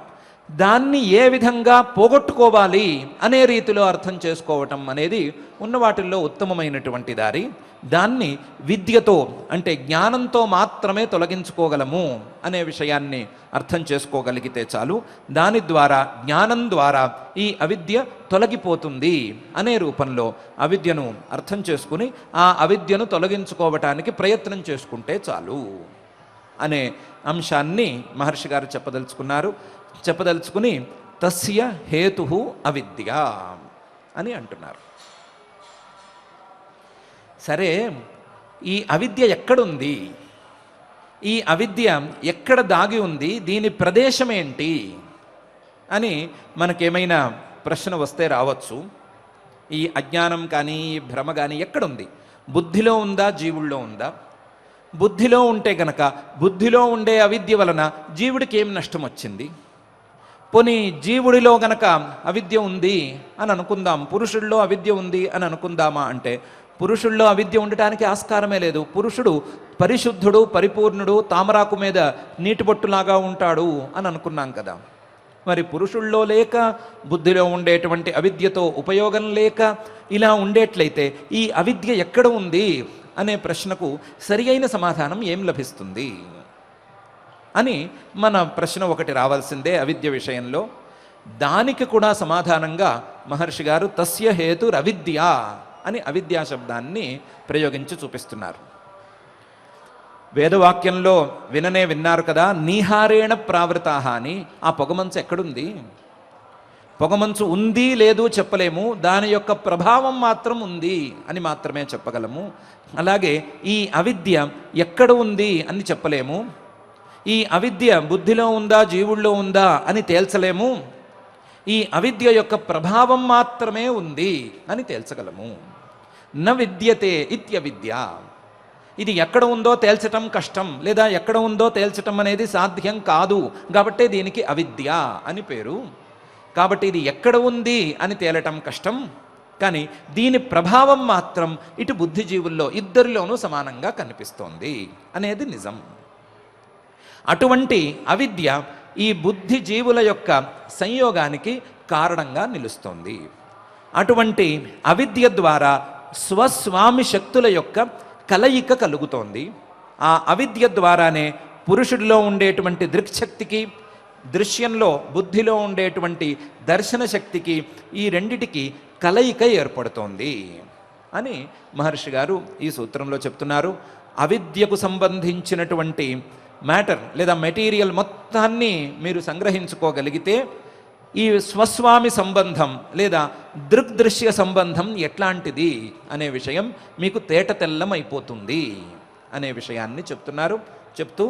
దాన్ని ఏ విధంగా పోగొట్టుకోవాలి అనే రీతిలో అర్థం చేసుకోవటం అనేది ఉన్న వాటిల్లో ఉత్తమమైనటువంటి దారి. దాన్ని విద్యతో, అంటే జ్ఞానంతో మాత్రమే తొలగించుకోగలము అనే విషయాన్ని అర్థం చేసుకోగలిగితే చాలు. దాని ద్వారా, జ్ఞానం ద్వారా ఈ అవిద్య తొలగిపోతుంది అనే రూపంలో అవిద్యను అర్థం చేసుకుని ఆ అవిద్యను తొలగించుకోవటానికి ప్రయత్నం చేసుకుంటే చాలు అనే అంశాన్ని మహర్షి గారు చెప్పదలుచుకుని తస్య హేతు అవిద్య అని అంటున్నారు. సరే, ఈ అవిద్య ఎక్కడుంది, ఈ అవిద్య ఎక్కడ దాగి ఉంది, దీని ప్రదేశం ఏంటి అని మనకేమైనా ప్రశ్న వస్తే రావచ్చు. ఈ అజ్ఞానం కానీ, ఈ భ్రమ కానీ ఎక్కడుంది? బుద్ధిలో ఉందా, జీవుల్లో ఉందా? బుద్ధిలో ఉంటే గనక బుద్ధిలో ఉండే అవిద్య వలన జీవుడికి ఏం నష్టం వచ్చింది? పోనీ జీవుడిలో గనక అవిద్య ఉంది అని అనుకుందాం, పురుషుల్లో అవిద్య ఉంది అని అనుకుందామా అంటే పురుషుల్లో అవిద్య ఉండటానికి ఆస్కారమే లేదు. పురుషుడు పరిశుద్ధుడు, పరిపూర్ణుడు, తామరాకు మీద నీటిబొట్టులాగా ఉంటాడు అని అనుకున్నాం కదా. మరి పురుషుల్లో లేక, బుద్ధిలో ఉండేటువంటి అవిద్యతో ఉపయోగం లేక ఇలా ఉండేట్లయితే ఈ అవిద్య ఎక్కడ ఉంది అనే ప్రశ్నకు సరి అయిన సమాధానం ఏం లభిస్తుంది అని మన ప్రశ్న ఒకటి రావాల్సిందే అవిద్య విషయంలో. దానికి కూడా సమాధానంగా మహర్షి గారు తస్య హేతురవిద్య అని అవిద్యా శబ్దాన్ని ప్రయోగించి చూపిస్తున్నారు. వేదవాక్యంలో విన్నారు కదా, నీహారేణ ప్రావృతాహ అని. ఆ పొగమంచు ఎక్కడుంది? పొగమంచు ఉంది లేదు చెప్పలేము, దాని యొక్క ప్రభావం మాత్రం ఉంది అని మాత్రమే చెప్పగలము. అలాగే ఈ అవిద్య ఎక్కడ ఉంది అని చెప్పలేము. ఈ అవిద్య బుద్ధిలో ఉందా, జీవుల్లో ఉందా అని తేల్చలేము. ఈ అవిద్య యొక్క ప్రభావం మాత్రమే ఉంది అని తేల్చగలము. న విద్యతే ఇత్యవిద్య. ఇది ఎక్కడ ఉందో తేల్చటం కష్టం, లేదా ఎక్కడ ఉందో తేల్చటం అనేది సాధ్యం కాదు, కాబట్టే దీనికి అవిద్య అని పేరు. కాబట్టి ఇది ఎక్కడ ఉంది అని తేలటం కష్టం, కానీ దీని ప్రభావం మాత్రం ఇటు బుద్ధిజీవుల్లో ఇద్దరిలోనూ సమానంగా కనిపిస్తోంది అనేది నిజం. అటువంటి అవిద్య ఈ బుద్ధిజీవుల యొక్క సంయోగానికి కారణంగా నిలుస్తోంది. అటువంటి అవిద్య ద్వారా స్వస్వామి శక్తుల యొక్క కలయిక కలుగుతోంది. ఆ అవిద్య ద్వారానే పురుషుడిలో ఉండేటువంటి దృక్శక్తికి, దృశ్యంలో బుద్ధిలో ఉండేటువంటి దర్శన శక్తికి, ఈ రెండిటికి కలయిక ఏర్పడుతోంది అని మహర్షి గారు ఈ సూత్రంలో చెప్తున్నారు. అవిద్యకు సంబంధించినటువంటి మ్యాటర్ లేదా మెటీరియల్ మొత్తాన్ని మీరు సంగ్రహించుకోగలిగితే ఈ స్వస్వామి సంబంధం లేదా దృగ్దృశ్య సంబంధం ఎట్లాంటిది అనే విషయం మీకు తేటతెల్లమైపోతుంది అనే విషయాన్ని చెప్తున్నారు. చెప్తూ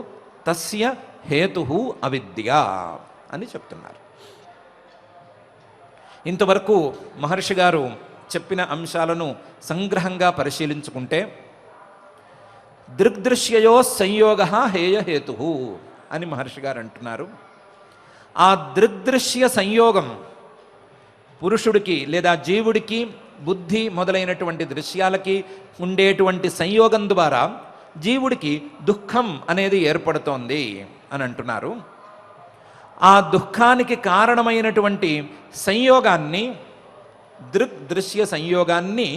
తస్య హేతు అవిద్య అని చెప్తున్నారు. ఇంతవరకు మహర్షి గారు చెప్పిన అంశాలను సంగ్రహంగా పరిశీలించుకుంటే దృగ్దృశ్యయో సంయోగ హేయహేతు అని మహర్షి గారు అంటున్నారు. ఆ దృగ్దృశ్య సంయోగం పురుషుడికి లేదా జీవుడికి బుద్ధి మొదలైనటువంటి దృశ్యాలకి ఉండేటువంటి సంయోగం ద్వారా జీవుడికి దుఃఖం అనేది ఏర్పడుతోంది అని అంటున్నారు. ఆ దుఃఖానికి కారణమైనటువంటి సంయోగాన్ని, దృగ్దృశ్య సంయోగాన్ని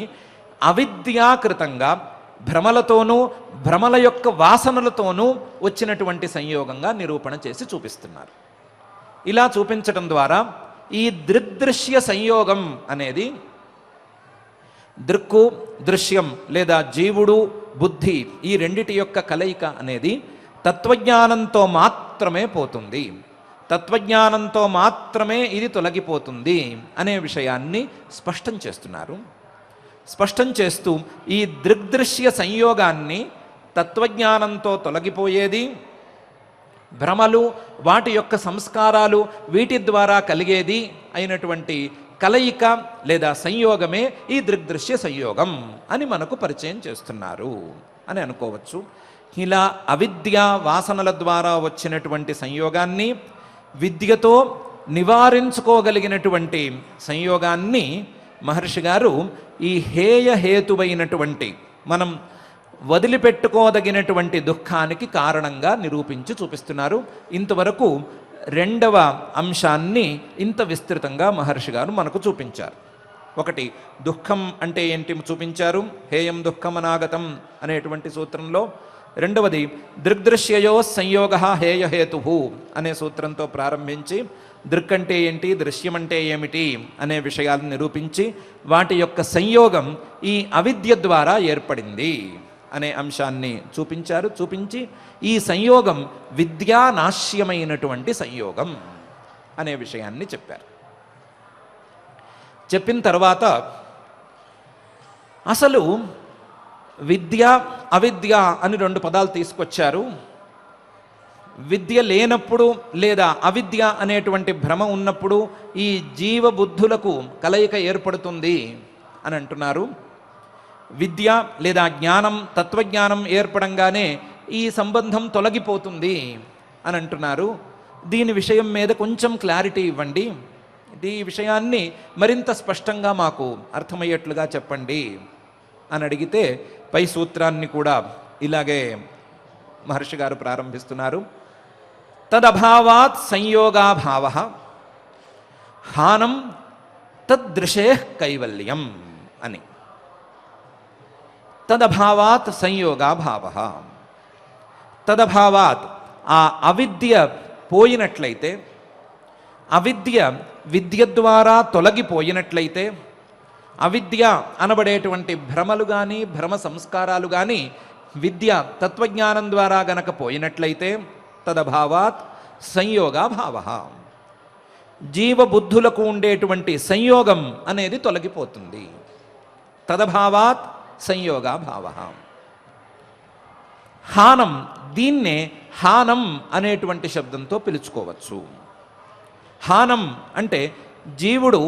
అవిద్యాకృతంగా భ్రమలతోనూ భ్రమల యొక్క వాసనలతోనూ వచ్చినటువంటి సంయోగంగా నిరూపణ చేసి చూపిస్తున్నారు. ఇలా చూపించటం ద్వారా ఈ దృగ్దృశ్య సంయోగం అనేది దృక్కు, దృశ్యం లేదా జీవుడు, బుద్ధి ఈ రెండిటి యొక్క కలయిక అనేది తత్వజ్ఞానంతో మాత్రమే పోతుంది, తత్వజ్ఞానంతో మాత్రమే ఇది తొలగిపోతుంది అనే విషయాన్ని స్పష్టం చేస్తున్నారు. స్పష్టం చేస్తూ ఈ దృగ్దృశ్య సంయోగాన్ని తత్వజ్ఞానంతో తొలగిపోయేది, భ్రమలు వాటి యొక్క సంస్కారాలు వీటి ద్వారా కలిగేది అయినటువంటి కలయిక లేదా సంయోగమే ఈ దృగ్దృశ్య సంయోగం అని మనకు పరిచయం చేస్తున్నారు అని అనుకోవచ్చు. ఇలా అవిద్య వాసనల ద్వారా వచ్చినటువంటి సంయోగాన్ని, విద్యతో నివారించుకోగలిగినటువంటి సంయోగాన్ని మహర్షి గారు ఈ హేయహేతువైనటువంటి మనం వదిలిపెట్టుకోదగినటువంటి దుఃఖానికి కారణంగా నిరూపించి చూపిస్తున్నారు. ఇంతవరకు రెండవ అంశాన్ని ఇంత విస్తృతంగా మహర్షి గారు మనకు చూపించారు. ఒకటి దుఃఖం అంటే ఏంటి చూపించారు, హేయం దుఃఖమనాగతం అనేటువంటి సూత్రంలో. రెండవది దృగ్దృశ్యయో సంయోగ హేయహేతు అనే సూత్రంతో ప్రారంభించి దృక్ అంటే ఏంటి, దృశ్యం అంటే ఏమిటి అనే విషయాలను నిరూపించి వాటి యొక్క సంయోగం ఈ అవిద్య ద్వారా ఏర్పడింది అనే అంశాన్ని చూపించారు. చూపించి ఈ సంయోగం విద్యానాశ్యమైనటువంటి సంయోగం అనే విషయాన్ని చెప్పారు. చెప్పిన తర్వాత అసలు విద్య అవిద్య అని రెండు పదాలు తీసుకొచ్చారు. విద్య లేనప్పుడు లేదా అవిద్య అనేటువంటి భ్రమ ఉన్నప్పుడు ఈ జీవబుద్ధులకు కలయిక ఏర్పడుతుంది అని అంటున్నారు. విద్య లేదా జ్ఞానం, తత్వజ్ఞానం ఏర్పడంగానే ఈ సంబంధం తొలగిపోతుంది అని అంటున్నారు. దీని విషయం మీద కొంచెం క్లారిటీ ఇవ్వండి, ఈ విషయాన్ని మరింత స్పష్టంగా మాకు అర్థమయ్యేట్లుగా చెప్పండి అని అడిగితే పై సూత్రాన్ని కూడా ఇలాగే మహర్షి గారు ప్రారంభిస్తున్నారు. తదభావాత్ సంయోగాభావ హానం తద్దృశే కైవల్యం అని. తదభావాత్ సంయోగాభావ, తదభావాత్ ఆ అవిద్య పోయినట్లయితే, అవిద్య విద్య ద్వారా తొలగిపోయినట్లయితే, అవిద్య అనబడేటువంటి భ్రమలు కానీ భ్రమ సంస్కారాలు కానీ విద్య తత్వజ్ఞానం ద్వారా గనక పోయినట్లయితే తదభావాత్ సంయోగాభావ, జీవబుద్ధులకు ఉండేటువంటి సంయోగం అనేది తొలగిపోతుంది. తదభావాత్ సంయోగాభావ. హానం, దీన్నే హానం అనేటువంటి శబ్దంతో పిలుచుకోవచ్చు. హానం అంటే జీవుడు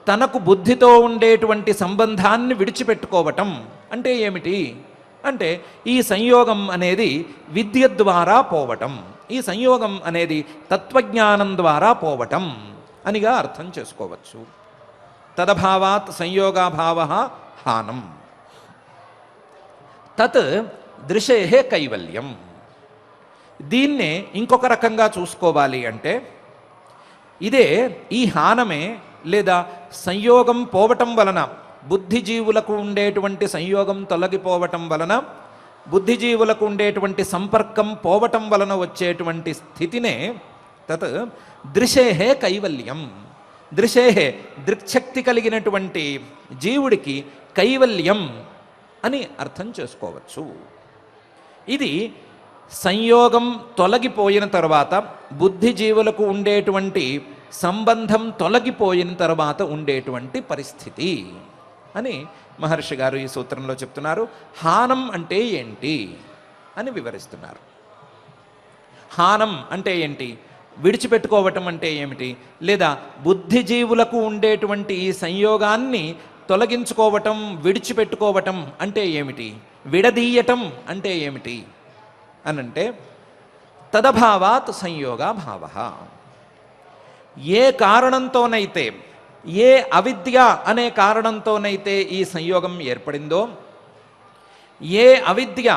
తనకు బుద్ధితో ఉండేటువంటి సంబంధాన్ని విడిచిపెట్టుకోవటం అంటే ఏమిటి అంటే ఈ సంయోగం అనేది విద్య ద్వారా పోవటం, ఈ సంయోగం అనేది తత్వజ్ఞానం ద్వారా పోవటం అనిగా అర్థం చేసుకోవచ్చు. తదభావాత్ సంయోగాభావ హానం. తత్ దృశే కైవల్యం. దీన్నే ఇంకొక రకంగా చూసుకోవాలి అంటే ఇదే ఈ హానమే లేదా సంయోగం పోవటం వలన, బుద్ధిజీవులకు ఉండేటువంటి సంయోగం తొలగిపోవటం వలన, బుద్ధిజీవులకు ఉండేటువంటి సంపర్కం పోవటం వలన వచ్చేటువంటి స్థితినే తత్ దృశేహే కైవల్యం. దృశేహే దృక్శక్తి కలిగినటువంటి జీవుడికి కైవల్యం అని అర్థం చేసుకోవచ్చు. ఇది సంయోగం తొలగిపోయిన తర్వాత, బుద్ధిజీవులకు ఉండేటువంటి సంబంధం తొలగిపోయిన తర్వాత ఉండేటువంటి పరిస్థితి అని మహర్షి గారు ఈ సూత్రంలో చెప్తున్నారు. హానం అంటే ఏంటి అని వివరిస్తున్నారు. హానం అంటే ఏంటి, విడిచిపెట్టుకోవటం అంటే ఏమిటి, లేదా బుద్ధిజీవులకు ఉండేటువంటి ఈ సంయోగాన్ని తొలగించుకోవటం, విడిచిపెట్టుకోవటం అంటే ఏమిటి, విడదీయటం అంటే ఏమిటి అనంటే తదభావాత్ సంయోగాభావ. ఏ కారణంతోనైతే, ఏ అవిద్య అనే కారణంతోనైతే ఈ సంయోగం ఏర్పడిందో, ఏ అవిద్య,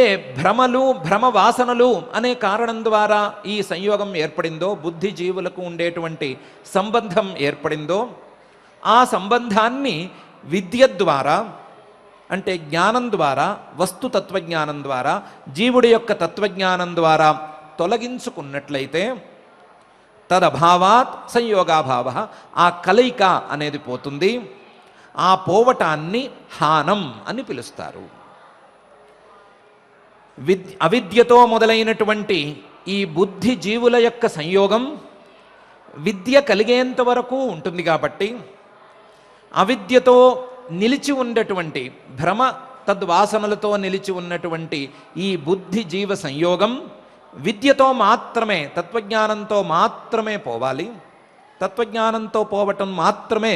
ఏ భ్రమలు భ్రమ వాసనలు అనే కారణం ద్వారా ఈ సంయోగం ఏర్పడిందో, బుద్ధిజీవులకు ఉండేటువంటి సంబంధం ఏర్పడిందో, ఆ సంబంధాన్ని విద్య ద్వారా అంటే జ్ఞానం ద్వారా, వస్తు తత్వజ్ఞానం ద్వారా, జీవుడి యొక్క తత్వజ్ఞానం ద్వారా తొలగించుకున్నట్లయితే తదభావాత్ సంయోగాభావ, ఆ కలయిక అనేది పోతుంది. ఆ పోవటాన్ని హానం అని పిలుస్తారు. అవిద్యతో మొదలైనటువంటి ఈ బుద్ధి జీవుల యొక్క సంయోగం విద్య కలిగేంత వరకు ఉంటుంది కాబట్టి, అవిద్యతో నిలిచి ఉన్నటువంటి భ్రమ తద్వాసనలతో నిలిచి ఉన్నటువంటి ఈ బుద్ధి జీవ సంయోగం విద్యతో మాత్రమే, తత్వజ్ఞానంతో మాత్రమే పోవాలి. తత్వజ్ఞానంతో పోవటం మాత్రమే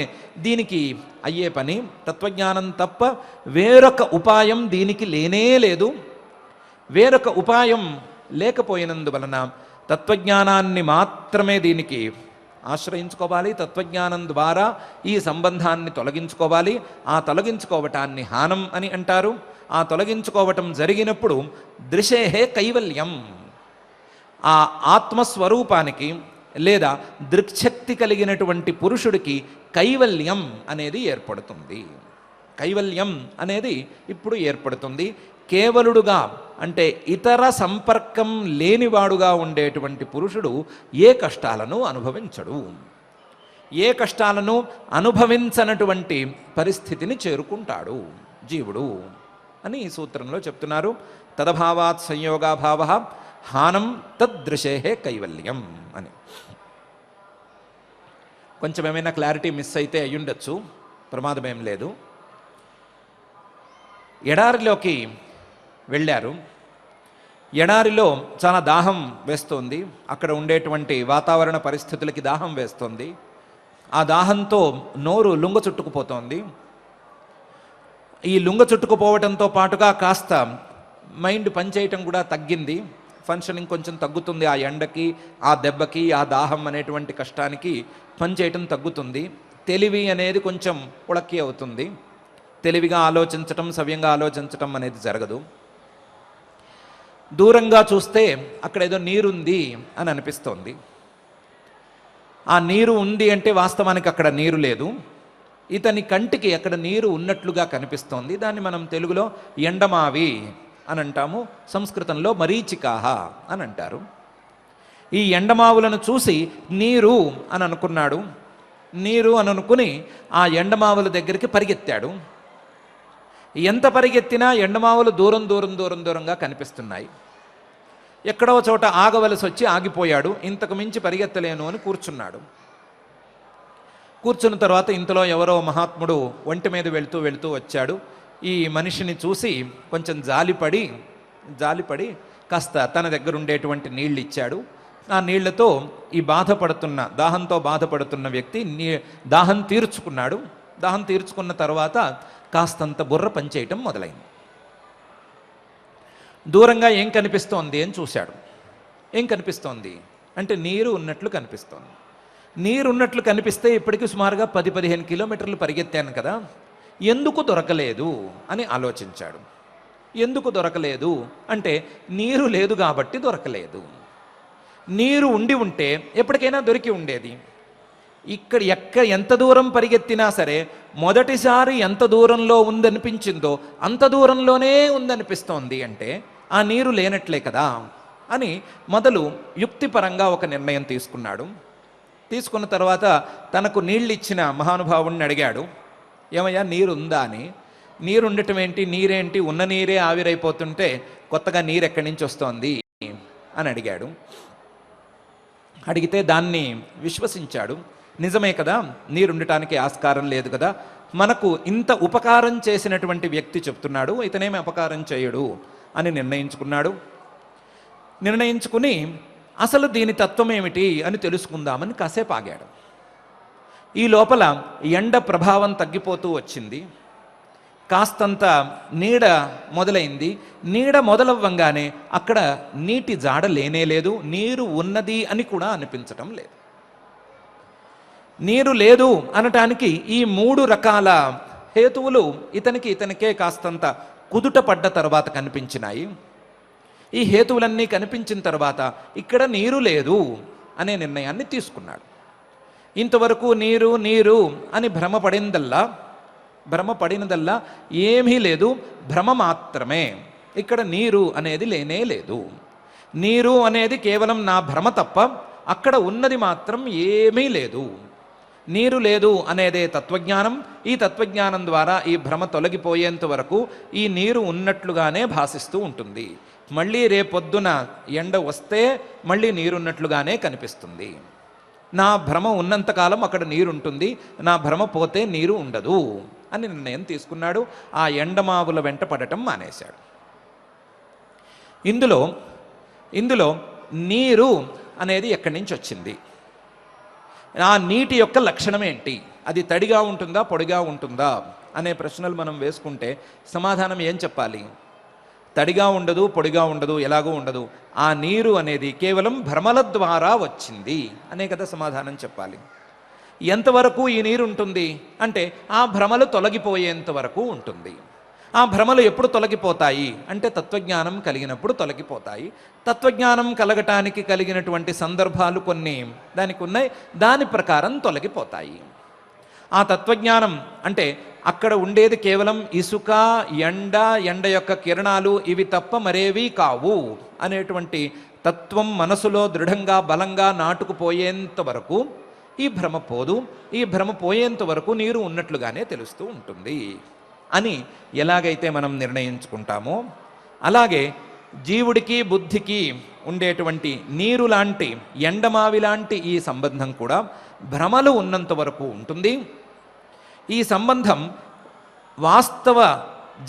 దీనికి అయ్యే పని. తత్వజ్ఞానం తప్ప వేరొక ఉపాయం దీనికి లేనే లేదు. వేరొక ఉపాయం లేకపోయినందువలన తత్వజ్ఞానాన్ని మాత్రమే దీనికి ఆశ్రయించుకోవాలి. తత్వజ్ఞానం ద్వారా ఈ సంబంధాన్ని తొలగించుకోవాలి. ఆ తొలగించుకోవటాన్ని హానం అని అంటారు. ఆ తొలగించుకోవటం జరిగినప్పుడు దృశేహే కైవల్యం, ఆ ఆత్మస్వరూపానికి లేదా దృక్శక్తి కలిగినటువంటి పురుషుడికి కైవల్యం అనేది ఏర్పడుతుంది. కైవల్యం అనేది ఇప్పుడు ఏర్పడుతుంది. కేవలుడుగా అంటే ఇతర సంపర్కం లేనివాడుగా ఉండేటువంటి పురుషుడు ఏ కష్టాలను అనుభవించడు. ఏ కష్టాలను అనుభవించనటువంటి పరిస్థితిని చేరుకుంటాడు జీవుడు అని ఈ సూత్రంలో చెప్తున్నారు. తదభావాత్ సంయోగాభావ హానం తద్దృశేహే కైవల్యం అని. కొంచెం ఏమైనా క్లారిటీ మిస్ అయితే అయ్యుండొచ్చు, ప్రమాదమేం లేదు. ఎడారిలోకి వెళ్ళారు. ఎడారిలో చాలా దాహం వేస్తోంది. అక్కడ ఉండేటువంటి వాతావరణ పరిస్థితులకి దాహం వేస్తోంది. ఆ దాహంతో నోరు లుంగ చుట్టుకుపోతోంది. ఈ లుంగ చుట్టుకుపోవటంతో పాటుగా కాస్త మైండ్ పనిచేయటం కూడా తగ్గింది. ఫంక్షనింగ్ కొంచెం తగ్గుతుంది. ఆ ఎండకి, ఆ దెబ్బకి, ఆ దాహం అనేటువంటి కష్టానికి పనిచేయటం తగ్గుతుంది. తెలివి అనేది కొంచెం ఉళక్కి అవుతుంది. తెలివిగా ఆలోచించటం, సవ్యంగా ఆలోచించటం అనేది జరగదు. దూరంగా చూస్తే అక్కడ ఏదో నీరుంది అని అనిపిస్తోంది. ఆ నీరు ఉంది అంటే వాస్తవానికి అక్కడ నీరు లేదు. ఇతని కంటికి అక్కడ నీరు ఉన్నట్లుగా కనిపిస్తోంది. దాన్ని మనం తెలుగులో ఎండమావి అని అంటాము. సంస్కృతంలో మరీచికాహ అని అంటారు. ఈ ఎండమావులను చూసి నీరు అని అనుకున్నాడు. నీరు అని అనుకుని ఆ ఎండమావుల దగ్గరికి పరిగెత్తాడు. ఎంత పరిగెత్తినా ఎండమావులు దూరంగా కనిపిస్తున్నాయి. ఎక్కడో చోట ఆగవలసి వచ్చి ఆగిపోయాడు. ఇంతకు మించి పరిగెత్తలేను అని కూర్చున్నాడు. కూర్చున్న తర్వాత ఇంతలో ఎవరో మహాత్ముడు ఒంటి మీద వెళుతూ వచ్చాడు. ఈ మనిషిని చూసి కొంచెం జాలిపడి కాస్త తన దగ్గర ఉండేటువంటి నీళ్ళు ఇచ్చాడు. ఆ నీళ్లతో ఈ దాహంతో బాధపడుతున్న వ్యక్తి దాహం తీర్చుకున్నాడు. దాహం తీర్చుకున్న తర్వాత కాస్తంత బుర్ర పనిచేయటం మొదలైంది. దూరంగా ఏం కనిపిస్తోంది అని చూశాడు. ఏం కనిపిస్తోంది అంటే నీరు ఉన్నట్లు కనిపిస్తోంది. నీరు ఉన్నట్లు కనిపిస్తే ఇప్పటికీ సుమారుగా 10-15 కిలోమీటర్లు పరిగెత్తాను కదా, ఎందుకు దొరకలేదు అని ఆలోచించాడు. ఎందుకు దొరకలేదు అంటే నీరు లేదు కాబట్టి దొరకలేదు. నీరు ఉంటే ఎప్పటికైనా దొరికి ఉండేది. ఎంత దూరం పరిగెత్తినా సరే మొదటిసారి ఎంత దూరంలో ఉందనిపించిందో అంత దూరంలోనే ఉందనిపిస్తోంది అంటే ఆ నీరు లేనట్లే కదా అని మొదలు యుక్తిపరంగా ఒక నిర్ణయం తీసుకున్నాడు. తీసుకున్న తర్వాత తనకు నీళ్ళు ఇచ్చిన మహానుభావుడిని అడిగాడు, ఏమయ్యా నీరుందా అని. నీరు ఉండటం ఏంటి, నీరేంటి, ఉన్న నీరే ఆవిరైపోతుంటే కొత్తగా నీరు ఎక్కడి నుంచి వస్తోంది అని అడిగాడు. అడిగితే దాన్ని విశ్వసించాడు. నిజమే కదా, నీరుండటానికి ఆస్కారం లేదు కదా, మనకు ఇంత ఉపకారం చేసినటువంటి వ్యక్తి చెప్తున్నాడు, ఇతనేమి అపకారం చేయడు అని నిర్ణయించుకుని అసలు దీని తత్వం ఏమిటి అని తెలుసుకుందామని కాసేపు ఆగాడు. ఈ లోపల ఎండ ప్రభావం తగ్గిపోతూ వచ్చింది. కాస్తంత నీడ మొదలైంది. నీడ మొదలవ్వంగానే అక్కడ నీటి జాడ లేనేలేదు, నీరు ఉన్నది అని కూడా అనిపించటం లేదు. నీరు లేదు అనటానికి ఈ 3 రకాల హేతువులు ఇతనికే కాస్తంత కుదుట పడ్డ తర్వాత కనిపించినాయి. ఈ హేతువులన్నీ కనిపించిన తర్వాత ఇక్కడ నీరు లేదు అనే నిర్ణయాన్ని తీసుకున్నాడు. ఇంతవరకు నీరు నీరు అని భ్రమపడినదల్లా ఏమీ లేదు, భ్రమ మాత్రమే. ఇక్కడ నీరు అనేది లేనే లేదు. నీరు అనేది కేవలం నా భ్రమ తప్ప అక్కడ ఉన్నది మాత్రం ఏమీ లేదు. నీరు లేదు అనేదే తత్వజ్ఞానం. ఈ తత్వజ్ఞానం ద్వారా ఈ భ్రమ తొలగిపోయేంత వరకు ఈ నీరు ఉన్నట్లుగానే భాసిస్తూ ఉంటుంది. మళ్ళీ రేపొద్దున ఎండ వస్తే మళ్ళీ నీరున్నట్లుగానే కనిపిస్తుంది. నా భ్రమ ఉన్నంతకాలం అక్కడ నీరుంటుంది, నా భ్రమ పోతే నీరు ఉండదు అని నిర్ణయం తీసుకున్నాడు. ఆ ఎండమావుల వెంట పడటం మానేశాడు. ఇందులో నీరు అనేది ఎక్కడి నుంచి వచ్చింది, ఆ నీటి యొక్క లక్షణం ఏంటి, అది తడిగా ఉంటుందా పొడిగా ఉంటుందా అనే ప్రశ్నలు మనం వేసుకుంటే సమాధానం ఏం చెప్పాలి? తడిగా ఉండదు, పొడిగా ఉండదు, ఎలాగూ ఉండదు. ఆ నీరు అనేది కేవలం భ్రమల ద్వారా వచ్చింది అనే కదా సమాధానం చెప్పాలి. ఎంతవరకు ఈ నీరు ఉంటుంది అంటే ఆ భ్రమలు తొలగిపోయేంత వరకు ఉంటుంది. ఆ భ్రమలు ఎప్పుడు తొలగిపోతాయి అంటే తత్వజ్ఞానం కలిగినప్పుడు తొలగిపోతాయి. తత్వజ్ఞానం కలగటానికి కలిగినటువంటి సందర్భాలు కొన్ని దానికి ఉన్నాయి, దాని ప్రకారం తొలగిపోతాయి. ఆ తత్వజ్ఞానం అంటే అక్కడ ఉండేది కేవలం ఇసుక, ఎండ యొక్క కిరణాలు, ఇవి తప్ప మరేవీ కావు అనేటువంటి తత్వం మనసులో దృఢంగా బలంగా నాటుకుపోయేంత వరకు ఈ భ్రమ పోదు. ఈ భ్రమ పోయేంత వరకు నీరు ఉన్నట్లుగానే తెలుస్తూ ఉంటుంది అని ఎలాగైతే మనం నిర్ణయించుకుంటామో అలాగే జీవుడికి బుద్ధికి ఉండేటువంటి నీరు లాంటి ఎండమావి లాంటి ఈ సంబంధం కూడా భ్రమలు ఉన్నంత వరకు ఉంటుంది. ఈ సంబంధం వాస్తవ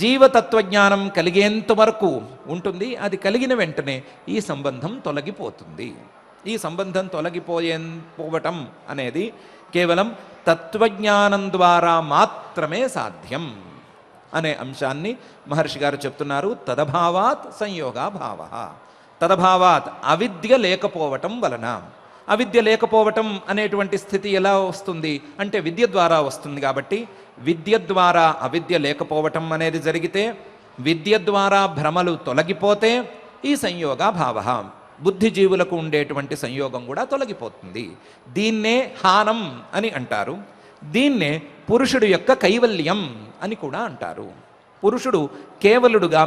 జీవతత్వజ్ఞానం కలిగేంత వరకు ఉంటుంది. అది కలిగిన వెంటనే ఈ సంబంధం తొలగిపోతుంది. ఈ సంబంధం తొలగిపోవటం అనేది కేవలం తత్వజ్ఞానం ద్వారా మాత్రమే సాధ్యం అనే అంశాన్ని మహర్షి గారు చెప్తున్నారు. తదభావాత్ సంయోగాభావ. తదభావాత్ అవిద్య లేకపోవటం వలన. అవిద్య లేకపోవటం అనేటువంటి స్థితి ఎలా వస్తుంది అంటే విద్య ద్వారా వస్తుంది. కాబట్టి విద్య ద్వారా అవిద్య లేకపోవటం అనేది జరిగితే, విద్య ద్వారా భ్రమలు తొలగిపోతే ఈ సంయోగాభావ, బుద్ధిజీవులకు ఉండేటువంటి సంయోగం కూడా తొలగిపోతుంది. దీన్నే హానం అని అంటారు. దీన్నే పురుషుడు యొక్క కైవల్యం అని కూడా అంటారు. పురుషుడు కేవలుడుగా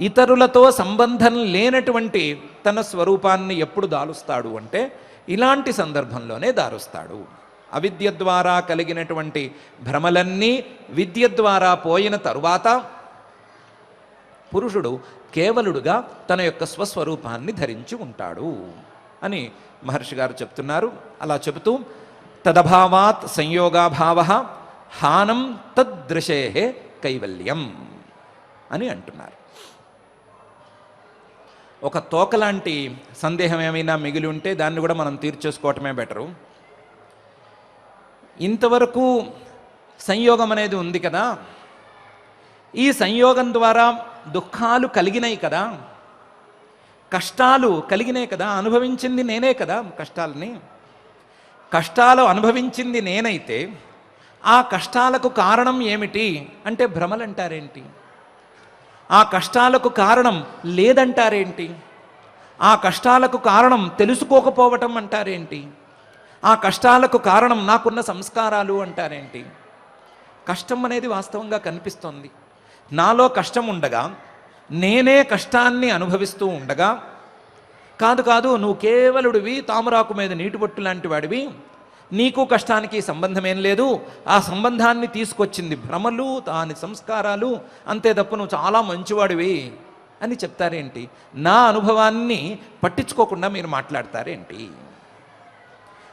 ఇతరులతో సంబంధం లేనటువంటి తన స్వరూపాన్ని ఎప్పుడు దాలుస్తాడు అంటే ఇలాంటి సందర్భంలోనే దారుస్తాడు. అవిద్య ద్వారా కలిగినటువంటి భ్రమలన్నీ విద్య ద్వారా పోయిన తరువాత పురుషుడు కేవలుడుగా తన యొక్క స్వస్వరూపాన్ని ధరించి ఉంటాడు అని మహర్షి గారు చెప్తున్నారు. అలా చెబుతూ తదభావాత్ సంయోగాభావ హానం తద్దృశే కైవల్యం అని అంటున్నారు. ఒక తోకలాంటి సందేహం ఏమైనా మిగిలి ఉంటే దాన్ని కూడా మనం తీర్చేసుకోవటమే బెటరు. ఇంతవరకు సంయోగం అనేది ఉంది కదా, ఈ సంయోగం ద్వారా దుఃఖాలు కలిగినాయి కదా, కష్టాలు కలిగినాయి కదా, అనుభవించింది నేనే కదా. కష్టాలు అనుభవించింది నేనైతే ఆ కష్టాలకు కారణం ఏమిటి అంటే భ్రమలంటారేంటి? ఆ కష్టాలకు కారణం లేదంటారేంటి? ఆ కష్టాలకు కారణం తెలుసుకోకపోవటం అంటారేంటి? ఆ కష్టాలకు కారణం నాకున్న సంస్కారాలు అంటారేంటి? కష్టం అనేది వాస్తవంగా కనిపిస్తోంది. నాలో కష్టం ఉండగా, నేనే కష్టాన్ని అనుభవిస్తూ ఉండగా, కాదు నువ్వు కేవలుడివి, తామరాకు మీద నీటిబొట్టు లాంటి వాడివి, నీకు కష్టానికి సంబంధమేం లేదు, ఆ సంబంధాన్ని తీసుకొచ్చింది భ్రమలు, దాని సంస్కారాలు, అంతే తప్ప నువ్వు చాలా మంచివాడివి అని చెప్తారేంటి? నా అనుభవాన్ని పట్టించుకోకుండా మీరు మాట్లాడతారేంటి?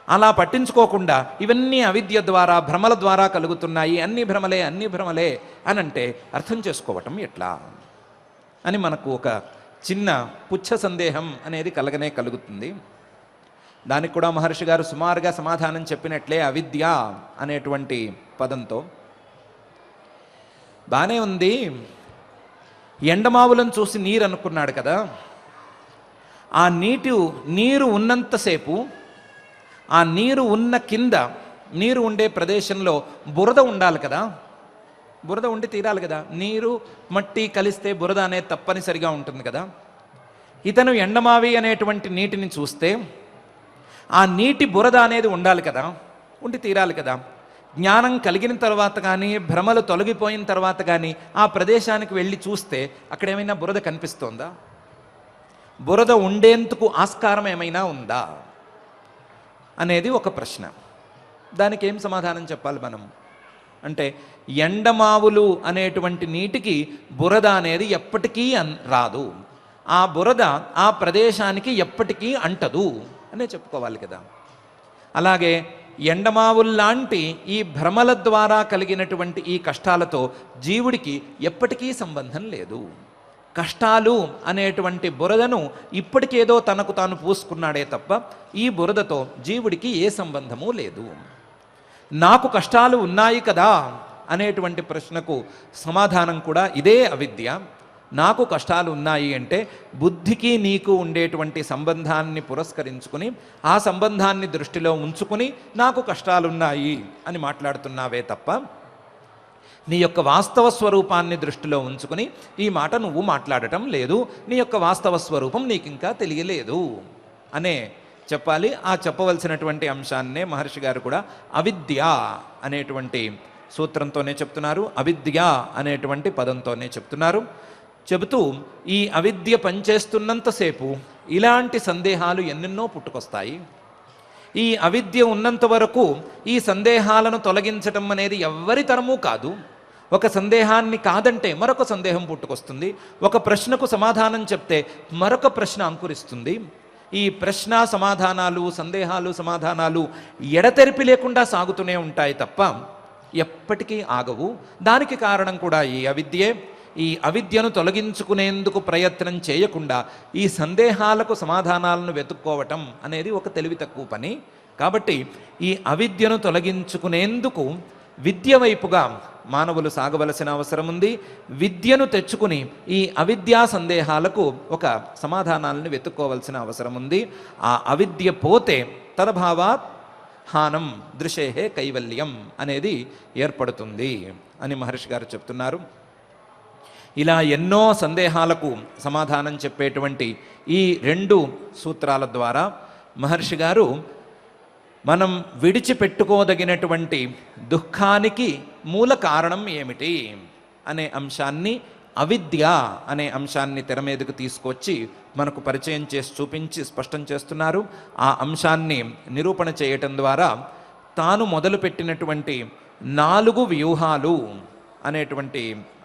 అలా పట్టించుకోకుండా ఇవన్నీ అవిద్య ద్వారా భ్రమల ద్వారా కలుగుతున్నాయి, అన్ని భ్రమలే అని అంటే అర్థం చేసుకోవటం ఎట్లా అని మనకు ఒక చిన్న పుచ్చ సందేహం అనేది కలుగుతుంది. దానికి కూడా మహర్షి గారు సుమారుగా సమాధానం చెప్పినట్లే అవిద్య అనేటువంటి పదంతో బాగానే ఉంది, ఎండమావులను చూసి నీరు అనుకున్నాడు కదా, ఆ నీరు ఉన్నంతసేపు ఆ నీరు ఉన్న కింద నీరు ఉండే ప్రదేశంలో బురద ఉండాలి కదా, బురద ఉండి తీరాలి కదా, నీరు మట్టి కలిస్తే బురద అనేది తప్పనిసరిగా ఉంటుంది కదా. ఇతను ఎండమావి అనేటువంటి నీటిని చూస్తే ఆ నీటి బురద అనేది ఉండాలి కదా, ఉండి తీరాలి కదా. జ్ఞానం కలిగిన తర్వాత కానీ భ్రమలు తొలగిపోయిన తర్వాత కానీ ఆ ప్రదేశానికి వెళ్ళి చూస్తే అక్కడ ఏమైనా బురద కనిపిస్తోందా? బురద ఉండేందుకు ఆస్కారం ఏమైనా ఉందా అనేది ఒక ప్రశ్న. దానికి ఏం సమాధానం చెప్పాలి మనం అంటే, ఎండమావులు అనేటువంటి నీటికి బురద అనేది ఎప్పటికీ రాదు, ఆ బురద ఆ ప్రదేశానికి ఎప్పటికీ అంటదు అనే చెప్పుకోవాలి కదా. అలాగే ఎండమావుల్లాంటి ఈ భ్రమల ద్వారా కలిగినటువంటి ఈ కష్టాలతో జీవుడికి ఎప్పటికీ సంబంధం లేదు. కష్టాలు అనేటువంటి బురదను ఇప్పటికేదో తనకు తాను పూసుకున్నాడే తప్ప ఈ బురదతో జీవుడికి ఏ సంబంధము లేదు. నాకు కష్టాలు ఉన్నాయి కదా అనేటువంటి ప్రశ్నకు సమాధానం కూడా ఇదే అవిద్య. నాకు కష్టాలు ఉన్నాయి అంటే బుద్ధికి నీకు ఉండేటువంటి సంబంధాన్ని పురస్కరించుకుని ఆ సంబంధాన్ని దృష్టిలో ఉంచుకుని నాకు కష్టాలున్నాయి అని మాట్లాడుతున్నావే తప్ప నీ యొక్క వాస్తవ స్వరూపాన్ని దృష్టిలో ఉంచుకుని ఈ మాట నువ్వు మాట్లాడటం లేదు, నీ యొక్క వాస్తవ స్వరూపం నీకు ఇంకా తెలియలేదు అనే చెప్పాలి. ఆ చెప్పవలసినటువంటి అంశాన్నే మహర్షి గారు కూడా అవిద్య అనేటువంటి సూత్రంతోనే చెప్తున్నారు, అవిద్య అనేటువంటి పదంతోనే చెప్తున్నారు. చెబుతూ ఈ అవిద్య పనిచేస్తున్నంతసేపు ఇలాంటి సందేహాలు ఎన్నెన్నో పుట్టుకొస్తాయి. ఈ అవిద్య ఉన్నంత వరకు ఈ సందేహాలను తొలగించటం అనేది ఎవ్వరి తరమూ కాదు. ఒక సందేహాన్ని కాదంటే మరొక సందేహం పుట్టుకొస్తుంది, ఒక ప్రశ్నకు సమాధానం చెప్తే మరొక ప్రశ్న అంకురిస్తుంది. ఈ ప్రశ్న సమాధానాలు, సందేహాలు సమాధానాలు ఎడతెరిపి లేకుండా సాగుతూనే ఉంటాయి తప్ప ఎప్పటికీ ఆగవు. దానికి కారణం కూడా ఈ అవిద్యే. ఈ అవిద్యను తొలగించుకునేందుకు ప్రయత్నం చేయకుండా ఈ సందేహాలకు సమాధానాలను వెతుక్కోవటం అనేది ఒక తెలివి తక్కువ పని. కాబట్టి ఈ అవిద్యను తొలగించుకునేందుకు విద్య వైపుగా మానవులు సాగవలసిన అవసరం ఉంది. విద్యను తెచ్చుకుని ఈ అవిద్యా సందేహాలకు ఒక సమాధానాలను వెతుక్కోవలసిన అవసరం ఉంది. ఆ అవిద్య పోతే తదభావాత్ హానం దృశేహే కైవల్యం అనేది ఏర్పడుతుంది అని మహర్షి గారు చెప్తున్నారు. ఇలా ఎన్నో సందేహాలకు సమాధానం చెప్పేటువంటి ఈ రెండు సూత్రాల ద్వారా మహర్షి గారు మనం విడిచిపెట్టుకోదగినటువంటి దుఃఖానికి మూల కారణం ఏమిటి అనే అంశాన్ని, అవిద్య అనే అంశాన్ని తెర మీదకు తీసుకొచ్చి మనకు పరిచయం చేసి చూపించి స్పష్టం చేస్తున్నారు. ఆ అంశాన్ని నిరూపణ చేయటం ద్వారా తాను మొదలుపెట్టినటువంటి 4 వ్యూహాలు అనేటువంటి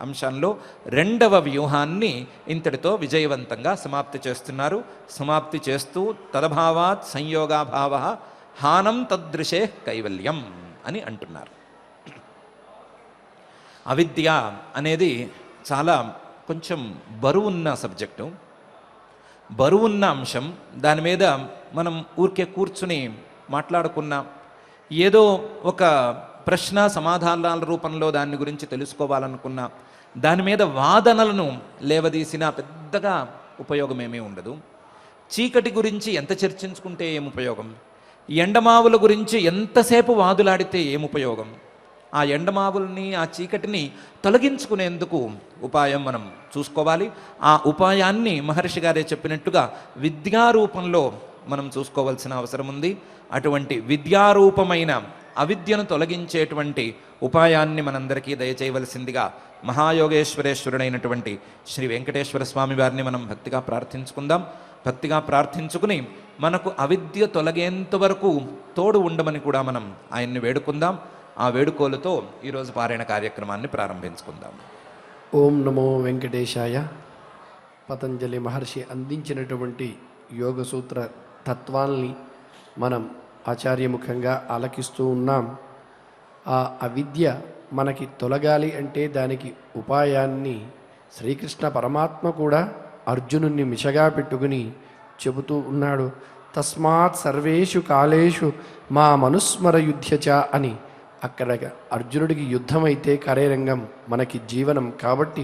అంశంలో రెండవ వ్యూహాన్ని ఇంతటితో విజయవంతంగా సమాప్తి చేస్తున్నారు. సమాప్తి చేస్తూ తదభావాత్ సంయోగాభావ హానం తదృశే కైవల్యం అని అంటున్నారు. అవిద్య అనేది చాలా కొంచెం బరువున్న సబ్జెక్టు, బరువున్న అంశం. దాని మీద మనం ఊరికే కూర్చుని మాట్లాడుకున్నా, ఏదో ఒక ప్రశ్న సమాధానాల రూపంలో దాని గురించి తెలుసుకోవాలనుకున్నా, దాని మీద వాదనలను లేవదీసినా పెద్దగా ఉపయోగమేమీ ఉండదు. చీకటి గురించి ఎంత చర్చించుకుంటే ఏం ఉపయోగం? ఎండమావుల గురించి ఎంతసేపు వాదులాడితే ఏం ఉపయోగం? ఆ ఎండమావుల్ని, ఆ చీకటిని తొలగించుకునేందుకు ఉపాయం మనం చూసుకోవాలి. ఆ ఉపాయాన్ని మహర్షి గారే చెప్పినట్టుగా విద్యారూపంలో మనం చూసుకోవాల్సిన అవసరం ఉంది. అటువంటి విద్యారూపమైన అవిద్యను తొలగించేటువంటి ఉపాయాన్ని మనందరికీ దయచేయవలసిందిగా మహాయోగేశ్వరేశ్వరుడైనటువంటి శ్రీ వెంకటేశ్వర స్వామి వారిని మనం భక్తిగా ప్రార్థించుకుందాం. భక్తిగా ప్రార్థించుకుని మనకు అవిద్య తొలగేంత వరకు తోడు ఉండమని కూడా మనం ఆయన్ని వేడుకుందాం. ఆ వేడుకోలతో ఈరోజు పారాయణ కార్యక్రమాన్ని ప్రారంభించుకుందాం. ఓం నమో వెంకటేశాయ. పతంజలి మహర్షి అందించినటువంటి యోగ సూత్ర తత్వాల్ని మనం ఆచార్యముఖంగా ఆలకిస్తూ ఉన్నాం. ఆ అవిద్య మనకి తొలగాలి అంటే దానికి ఉపాయాన్ని శ్రీకృష్ణ పరమాత్మ కూడా అర్జునుణ్ణి మిషగా పెట్టుకుని చెబుతూ ఉన్నాడు. తస్మాత్ సర్వేషు కాలేషు మా మనుస్మర యుధ్యచ అని అక్కడ అర్జునుడికి యుద్ధం అయితే కరేరంగం, మనకి జీవనం కాబట్టి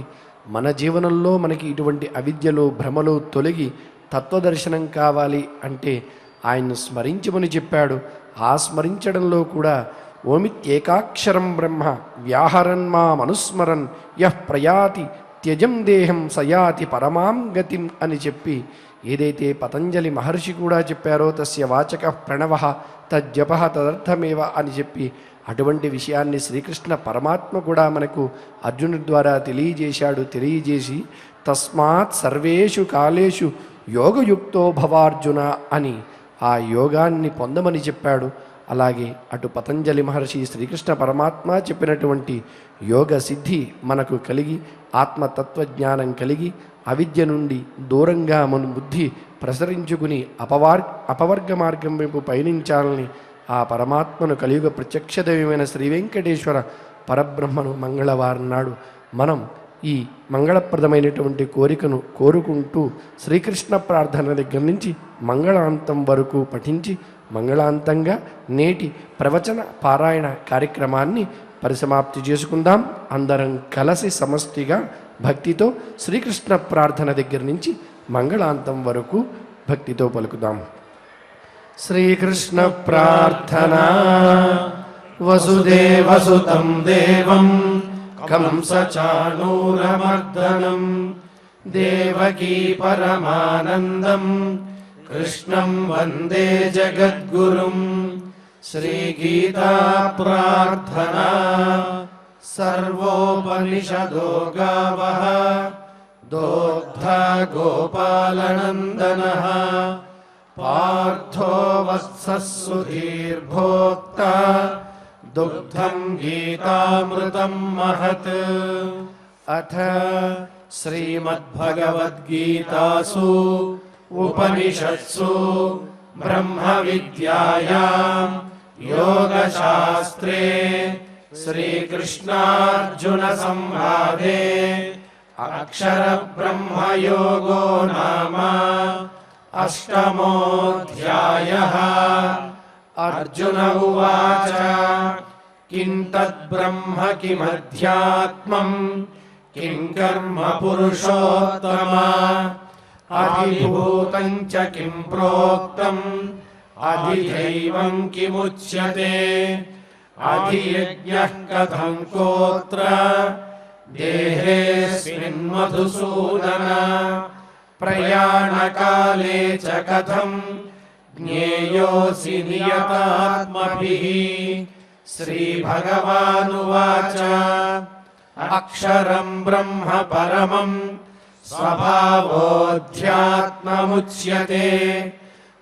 మన జీవనంలో మనకి ఇటువంటి అవిద్యలు భ్రమలు తొలగి తత్వదర్శనం కావాలి అంటే ఆయన్ను స్మరించమని చెప్పాడు. ఆ స్మరించడంలో కూడా ఓమిత్యేకాక్షరం బ్రహ్మ వ్యాహరన్మా మనుస్మరన్ యః ప్రయాతి త్యజం దేహం సయాతి పరమాం గతిం అని చెప్పి ఏదైతే పతంజలి మహర్షి కూడా చెప్పారో తస్య వాచక ప్రణవ తజ్జప తదర్థమేవ అని చెప్పి అటువంటి విషయాన్ని శ్రీకృష్ణ పరమాత్మ కూడా మనకు అర్జునుడి ద్వారా తెలియజేసి తస్మాత్ సర్వేషు కాలేషు యోగయుక్తో భవార్జున అని ఆ యోగాన్ని పొందమని చెప్పాడు. అలాగే అటు పతంజలి మహర్షి శ్రీకృష్ణ పరమాత్మ చెప్పినటువంటి యోగ సిద్ధి మనకు కలిగి ఆత్మతత్వజ్ఞానం కలిగి అవిద్య నుండి దూరంగా మన బుద్ధి ప్రసరించుకుని అపవర్గ మార్గం వైపు పయనించాలని ఆ పరమాత్మను కలియుగ ప్రత్యక్ష దైవమైన శ్రీ వెంకటేశ్వర పరబ్రహ్మను మంగళవారం నాడు మనం ఈ మంగళప్రదమైనటువంటి కోరికను కోరుకుంటూ శ్రీకృష్ణ ప్రార్థన దగ్గర నుంచి మంగళాంతం వరకు పఠించి మంగళాంతంగా నేటి ప్రవచన పారాయణ కార్యక్రమాన్ని పరిసమాప్తి చేసుకుందాం. అందరం కలిసి సమష్టిగా భక్తితో శ్రీకృష్ణ ప్రార్థన దగ్గర నుంచి మంగళాంతం వరకు భక్తితో పలుకుదాం. శ్రీకృష్ణ ప్రార్థనా వసుదేవసుతం దేవం కంసచాణూరమర్దనం దేవకీ పరమానందం కృష్ణం వందే జగద్గురుం. శ్రీగీతా ప్రార్థనా సర్వోపనిషదో గావః దోగ్ధా గోపాలనందనః పార్థో వత్సః సుధీర్భోక్తా దుగ్ధం గీతామృతం మహత్. అథ శ్రీమద్భగవద్గీతాసు ఉపనిషత్సు బ్రహ్మ విద్యాయాం యోగశాస్త్రే శ్రీకృష్ణార్జున సంవాదే అక్షర బ్రహ్మయోగో నామ అష్టమోऽధ్యాయః. అర్జున ఉవాచ కిం తద్బ్రహ్మ కిమధ్యాత్మం కిం కర్మ పురుషోత్తమ అధిభూతం చ కిం ప్రోక్తం అధిదైవం కిముచ్యతే అధియజ్ఞః కథం కోత్ర దేహేऽస్మిన్ మధుసూదన ప్రయాణకాలే చ కథం జ్ఞేయోసి నియతాత్మభిః. శ్రీభగవానువాచ అక్షరం బ్రహ్మ పరమం స్వభావోऽధ్యాత్మముచ్యతే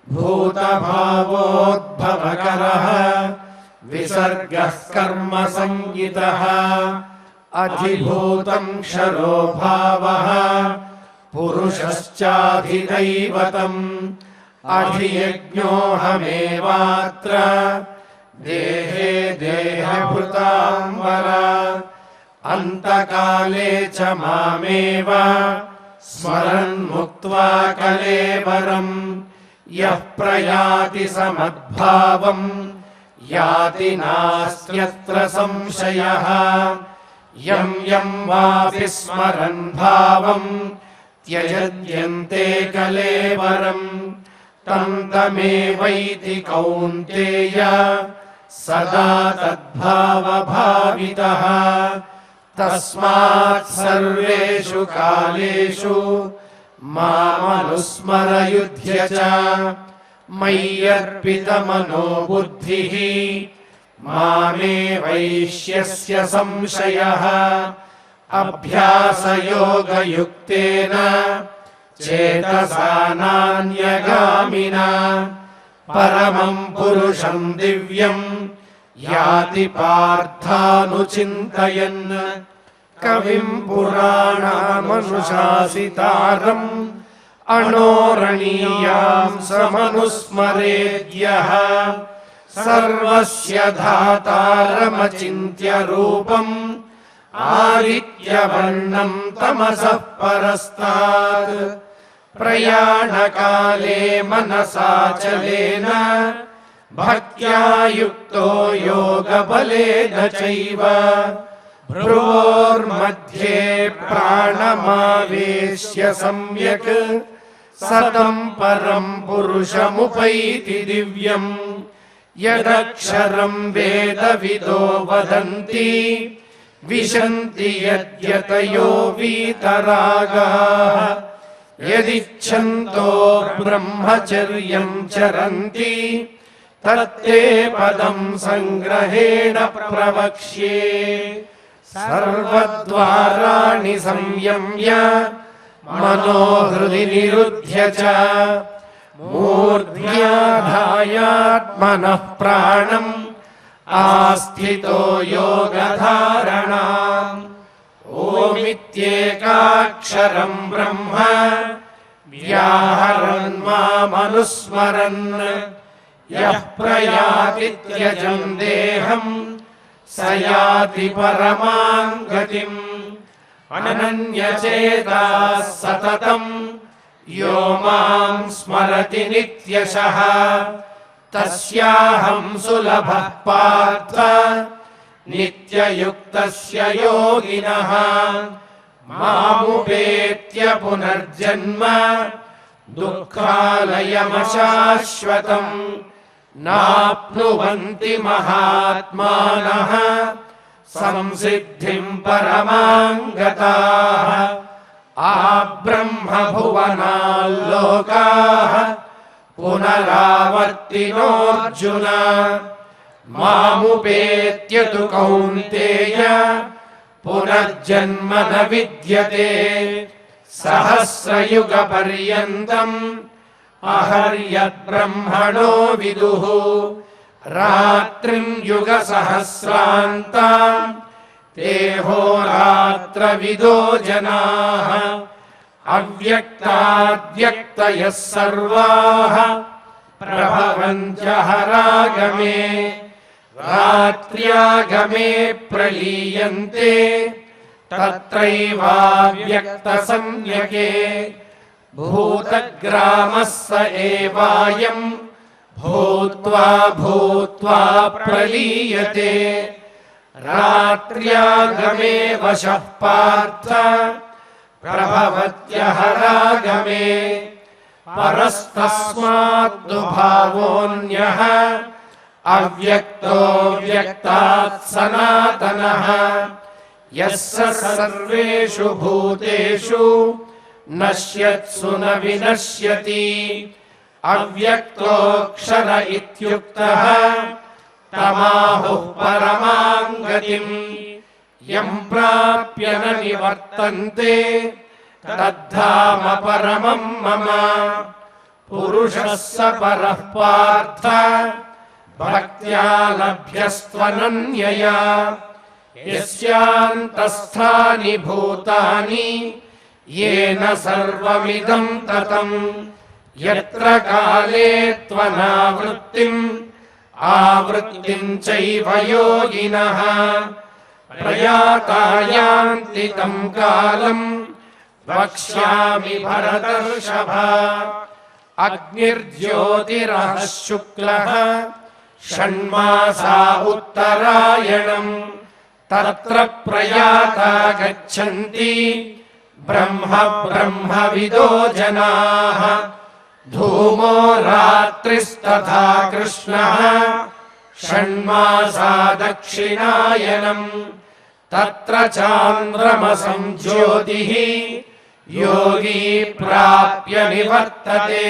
భూతభావోద్భవకరః విసర్గః కర్మ సంగితః అధిభూతం క్షరో భావః పురుషశ్చాధిదైవతం అధియజ్ఞోహమేవాత్ర దేహే దేహభృతాంబర అంతకాలే చ మామేవ స్మరన్ ముక్త్వా కలేవరం యః ప్రయాతి సమద్భావం యాతి నాస్త్యత్ర సంశయః యం యం వాపి స్మరన్ భావం త్యజత్యంతే కలేవరం తం తమేవైతి కౌంతేయ సదా తద్భావభావితః. తస్మాత్ సర్వేషు కాలేషు మామనుస్మరయుధ్య చ మయ్యర్పితమనో బుద్ధిః మామే వైష్యస్య సంశయః. అభ్యాసయోగయుక్తేన చేతసా నాన్యగామినా పరమం పురుషం దివ్యం యాతి పార్థానుచింతయన్. కవిం పురాణామనుశాసితారం అనోరణీయాం సమనుస్మరేద్యః సర్వస్య ధాతారమచింత్య రూపం ఆదిత్యవర్ణం తమసః పరస్తాద్. ప్రయాణకాలే మనసాచలేన భక్త్యా యుక్తో యోగబలేన చైవ భ్రువోర్मध्ये ప్రాణమావేశ్య సమ్యక్ సతం పరం పురుషముపైతి దివ్యం యదక్షరం వేదవిదో వదంతి విశంతి యద్యతయో వీతరాగాః యదిచ్ఛంతో బ్రహ్మచర్యం చరంతి తత్తే పదం సంగ్రహేణ ప్రవక్ష్యే సర్వద్వారాణి సంయమ్య మనోహృది నిరుధ్య చ మూర్ధ్యాధాయాత్మనః ప్రాణం ఆస్థితో యోగధారణాం ఓమిత్యేకాక్షరం బ్రహ్మ వ్యాహరన్ మామనుస్మరన్ యః ప్రయాతి త్యజం దేహం స యాతి పరమాం గతిం అనన్యచేతాః సతతం యో మాం స్మరతి నిత్యశః తస్యాహం సులభః పార్థ నిత్యయుక్తస్య యోగినః మాముపేత్య పునర్జన్మ దుఃఖాలయమశాశ్వతం నాప్నువంతి మహాత్మానః సంసిద్ధిం పరమాం గతాః ఆ బ్రహ్మభువనాల్లోకాః పునరావర్తినోऽర్జున మాముపేత్య తు కౌంతేయ పునర్జన్మ న విద్యతే సహస్రయుగ పర్యంతం అహర్యద్బ్రహ్మణో విదుః రాత్రిం యుగ సహస్రాంతాం తేహోరాత్రవిదో జనాః అవ్యక్తాద్వ్యక్తయః సర్వాః ప్రభవంత్యహరాగమే రాత్ర్యాగమే ప్రలీయంతే తత్రైవావ్యక్తసంజ్ఞకే భూతగ్రామः స ఏవాయం భూత్వా భూత్వా ప్రలీయతే రాత్ర్యాగమే వశః పార్థ ప్రభవత్యహరాగమే పరస్తస్మాత్తు భావోऽన్యః అవ్యక్తో వ్యక్తాత్ సనాతనః యస్య సర్వేషు భూతేషు నశ్యత్సు న వినశ్యతి అవ్యక్తోక్షర ఇత్యుక్తః తమాహుః పరమాం గతిం యం ప్రాప్య న నివర్తంతే తద్ధామ పరమం మమ పురుషः స పరః పార్థ భక్త్యా లభ్యస్త్వనన్యయా యస్యాంతస్థాని భూతాని येन सर्वमिदं ततं यत्र काले त्वनावृत्तिम् आवृत्तिं चैव योगिनः प्रयाता यान्ति तं कालं वक्ष्यामि भरतर्षभ अग्निर्ज्योतिरः शुक्लः षण्मासा उत्तरायणम् तत्र प्रयाता गच्छन्ति ब्रह्म ब्रह्मविदो जनाः धूमो रात्रिस्तथा कृष्णः षण्मासा दक्षिणायनम् तत्र चान्द्रमसं ज्योतिः योगी प्राप्य निवर्तते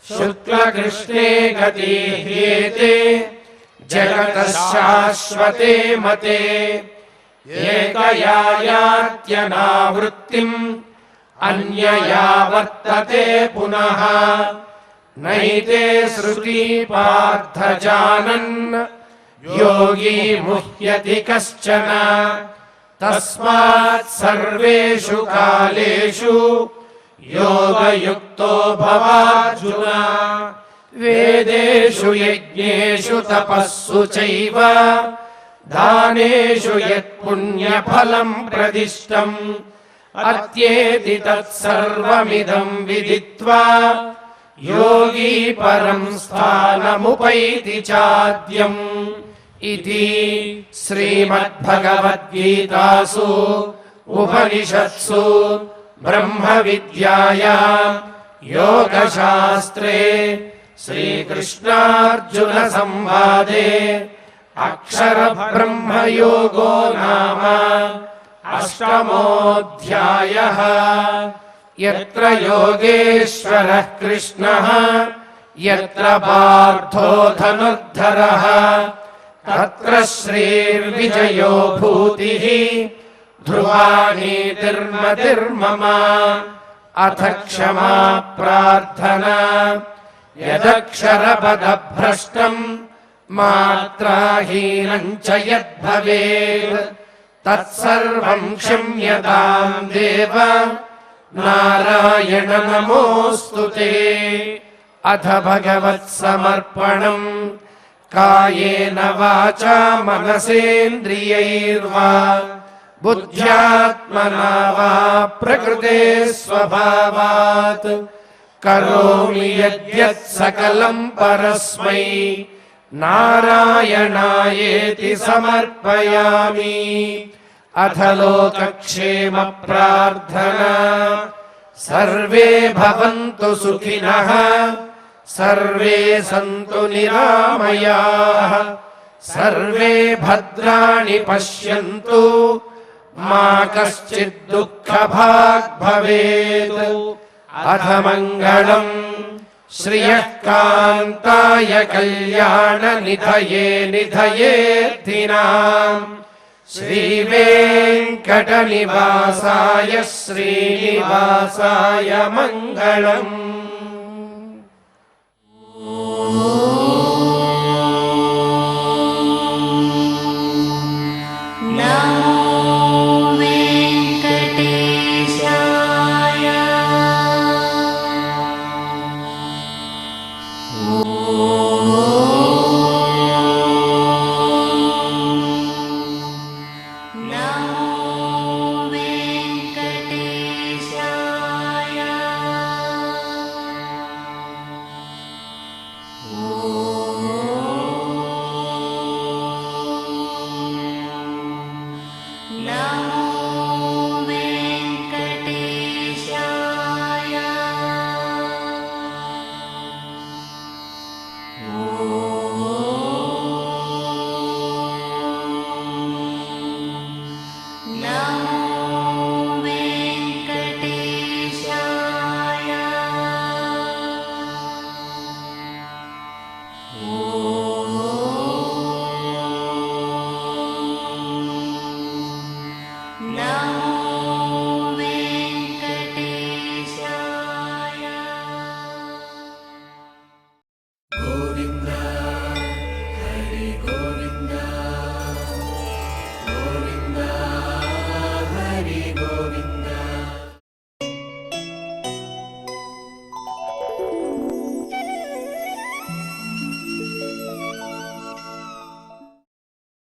शुक्लकृष्णे गतिह्येते जगतः शाश्वते मते एकया यात्यनावृत्तिम् अन्यया वर्तते पुनः नैते श्रुति पार्थ जानन् योगी मुह्यति कश्चन तस्मात् सर्वेषु कालेषु योगयुक्तो भवार्जुन वेदेषु यज्ञेषु तपस्सु चैव दानेषु यत्पुण्यफलं प्रदिष्टम् अत्येति तत्सर्वमिदं विदित्वा योगी परं स्थानमुपैति चाद्यम् इति श्रीमद्भगवद्गीतासु उपनिषत्सु ब्रह्मविद्यायां योगशास्त्रे श्रीकृष्णार्जुनसंवादे अक्षरब्रह्मयोगो नाम अष्टमोऽध्यायः। यत्र योगेश्वरः कृष्णः यत्र पार्थो धनुर्धरः तत्र श्रीर्विजयो भूतिः ध्रुवानीतिर्मतिर्मम। अथ क्षमा प्रार्थना यदक्षरपदभ्रष्टम् मात्राहीनं च यद्भवेत् तत्सर्वं क्षम्यतां देव नारायण नमोऽस्तु ते। अथ भगवत्समर्पणम् कायेन वाचा मनसेन्द्रियैर्वा बुद्ध्यात्मना वा प्रकृते स्वभावात् करोमि यद्यत् सकलं परस्मै नारायणायेति समर्पयामि। अथ लोकक्षेम प्रार्थना सर्वे भवन्तु सुखिनः सर्वे सन्तु निरामयाः सर्वे भद्राणि पश्यन्तु मा कश्चित् दुःखभाग् भवेत्। अथ मङ्गलम् श्रियः कान्ताय कल्याणनिधये निधयेऽर्थिनाम् श्रीवेङ्कटनिवासाय श्रीनिवासाय मङ्गलम्। नमो वेङ्कटेशाय।